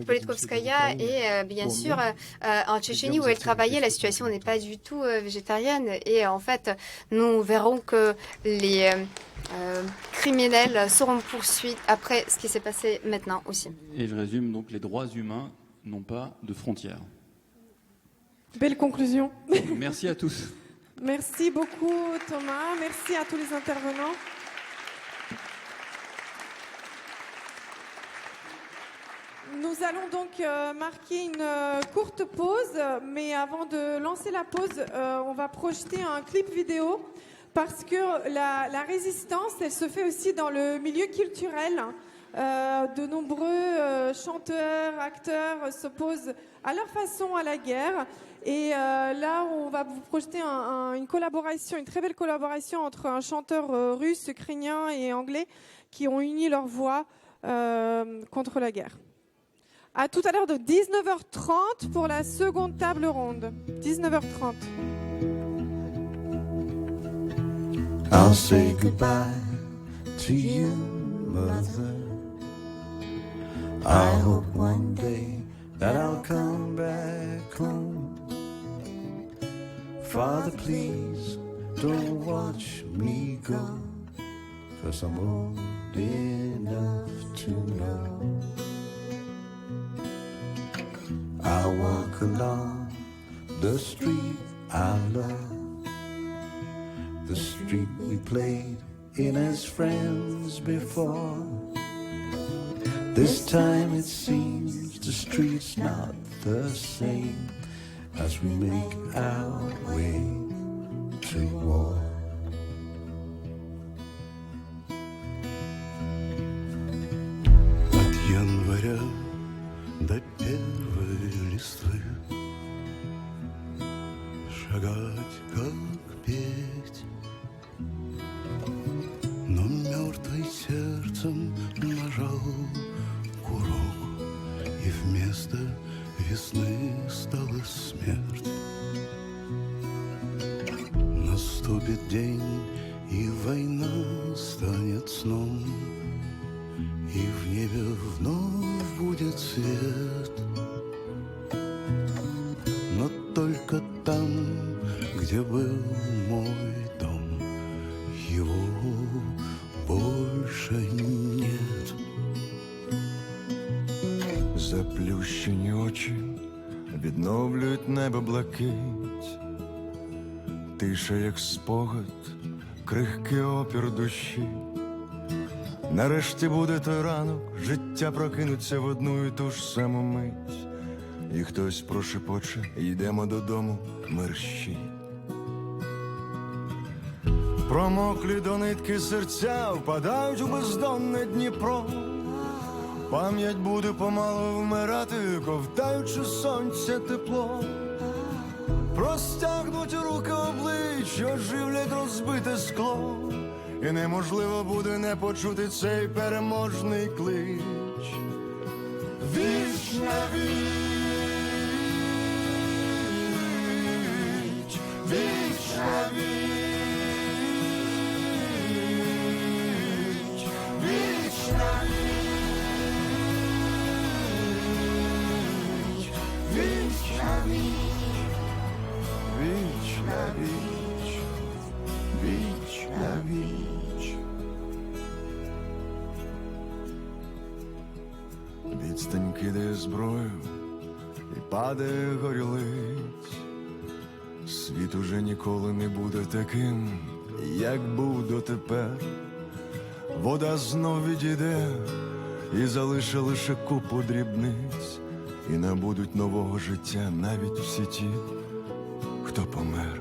Politkovskaya et bien sûr, en Tchétchénie où elle travaillait, la situation n'est pas du tout végétarienne et en fait, nous verrons que les criminels seront poursuivis après ce qui s'est passé maintenant aussi. Et je résume, donc les droits humains n'ont pas de frontières. Belle conclusion. Merci à tous. Merci beaucoup Thomas, merci à tous les intervenants. Nous allons donc marquer une courte pause, mais avant de lancer la pause, on va projeter un clip vidéo parce que la résistance, elle se fait aussi dans le milieu culturel. De nombreux chanteurs, acteurs s'opposent à leur façon à la guerre. Et là, on va vous projeter une collaboration, une très belle collaboration entre un chanteur russe, ukrainien et anglais qui ont uni leurs voix contre la guerre. À tout à l'heure de 19h30 pour la seconde table ronde. 19h30. I'll say goodbye to you, mother. I hope one day that I'll come back home. Father, please don't watch me go, 'cause I'm old enough to know. I walk along the street I love, the street we played in as friends before. This time it seems the street's not the same as we make our way to war. От января до первой листвы шагать как петь, но мертвый сердцем нажал курок, и вместо весны стала смерть. Наступит день, и война станет сном, и в небе вновь будет свет. Но только там, где был мой дом, его больше нет. Заплющені очі відновлюють небо блакить, тиша, як спогад, крихкий опір душі. Нарешті буде той ранок, життя прокинуться в одну і ту ж саму мить. І хтось прошепоче, йдемо додому, мерщій. Промоклі до нитки серця впадають у бездонне Дніпро. Пам'ять буде помалу вмирати, ковтаючи сонця тепло. Простягнуть руки облич, оживлять розбите скло. І неможливо буде не почути цей переможний клич. Віч на віч, віч на віч, віч на віч, віч на віч, віч на віч. Відстань кидає зброю і падає горілиць. Світ уже ніколи не буде таким, як був дотепер. Вода знов відійде і залише лише купу дрібниць. І набудуть нового життя навіть всі ті, хто помер.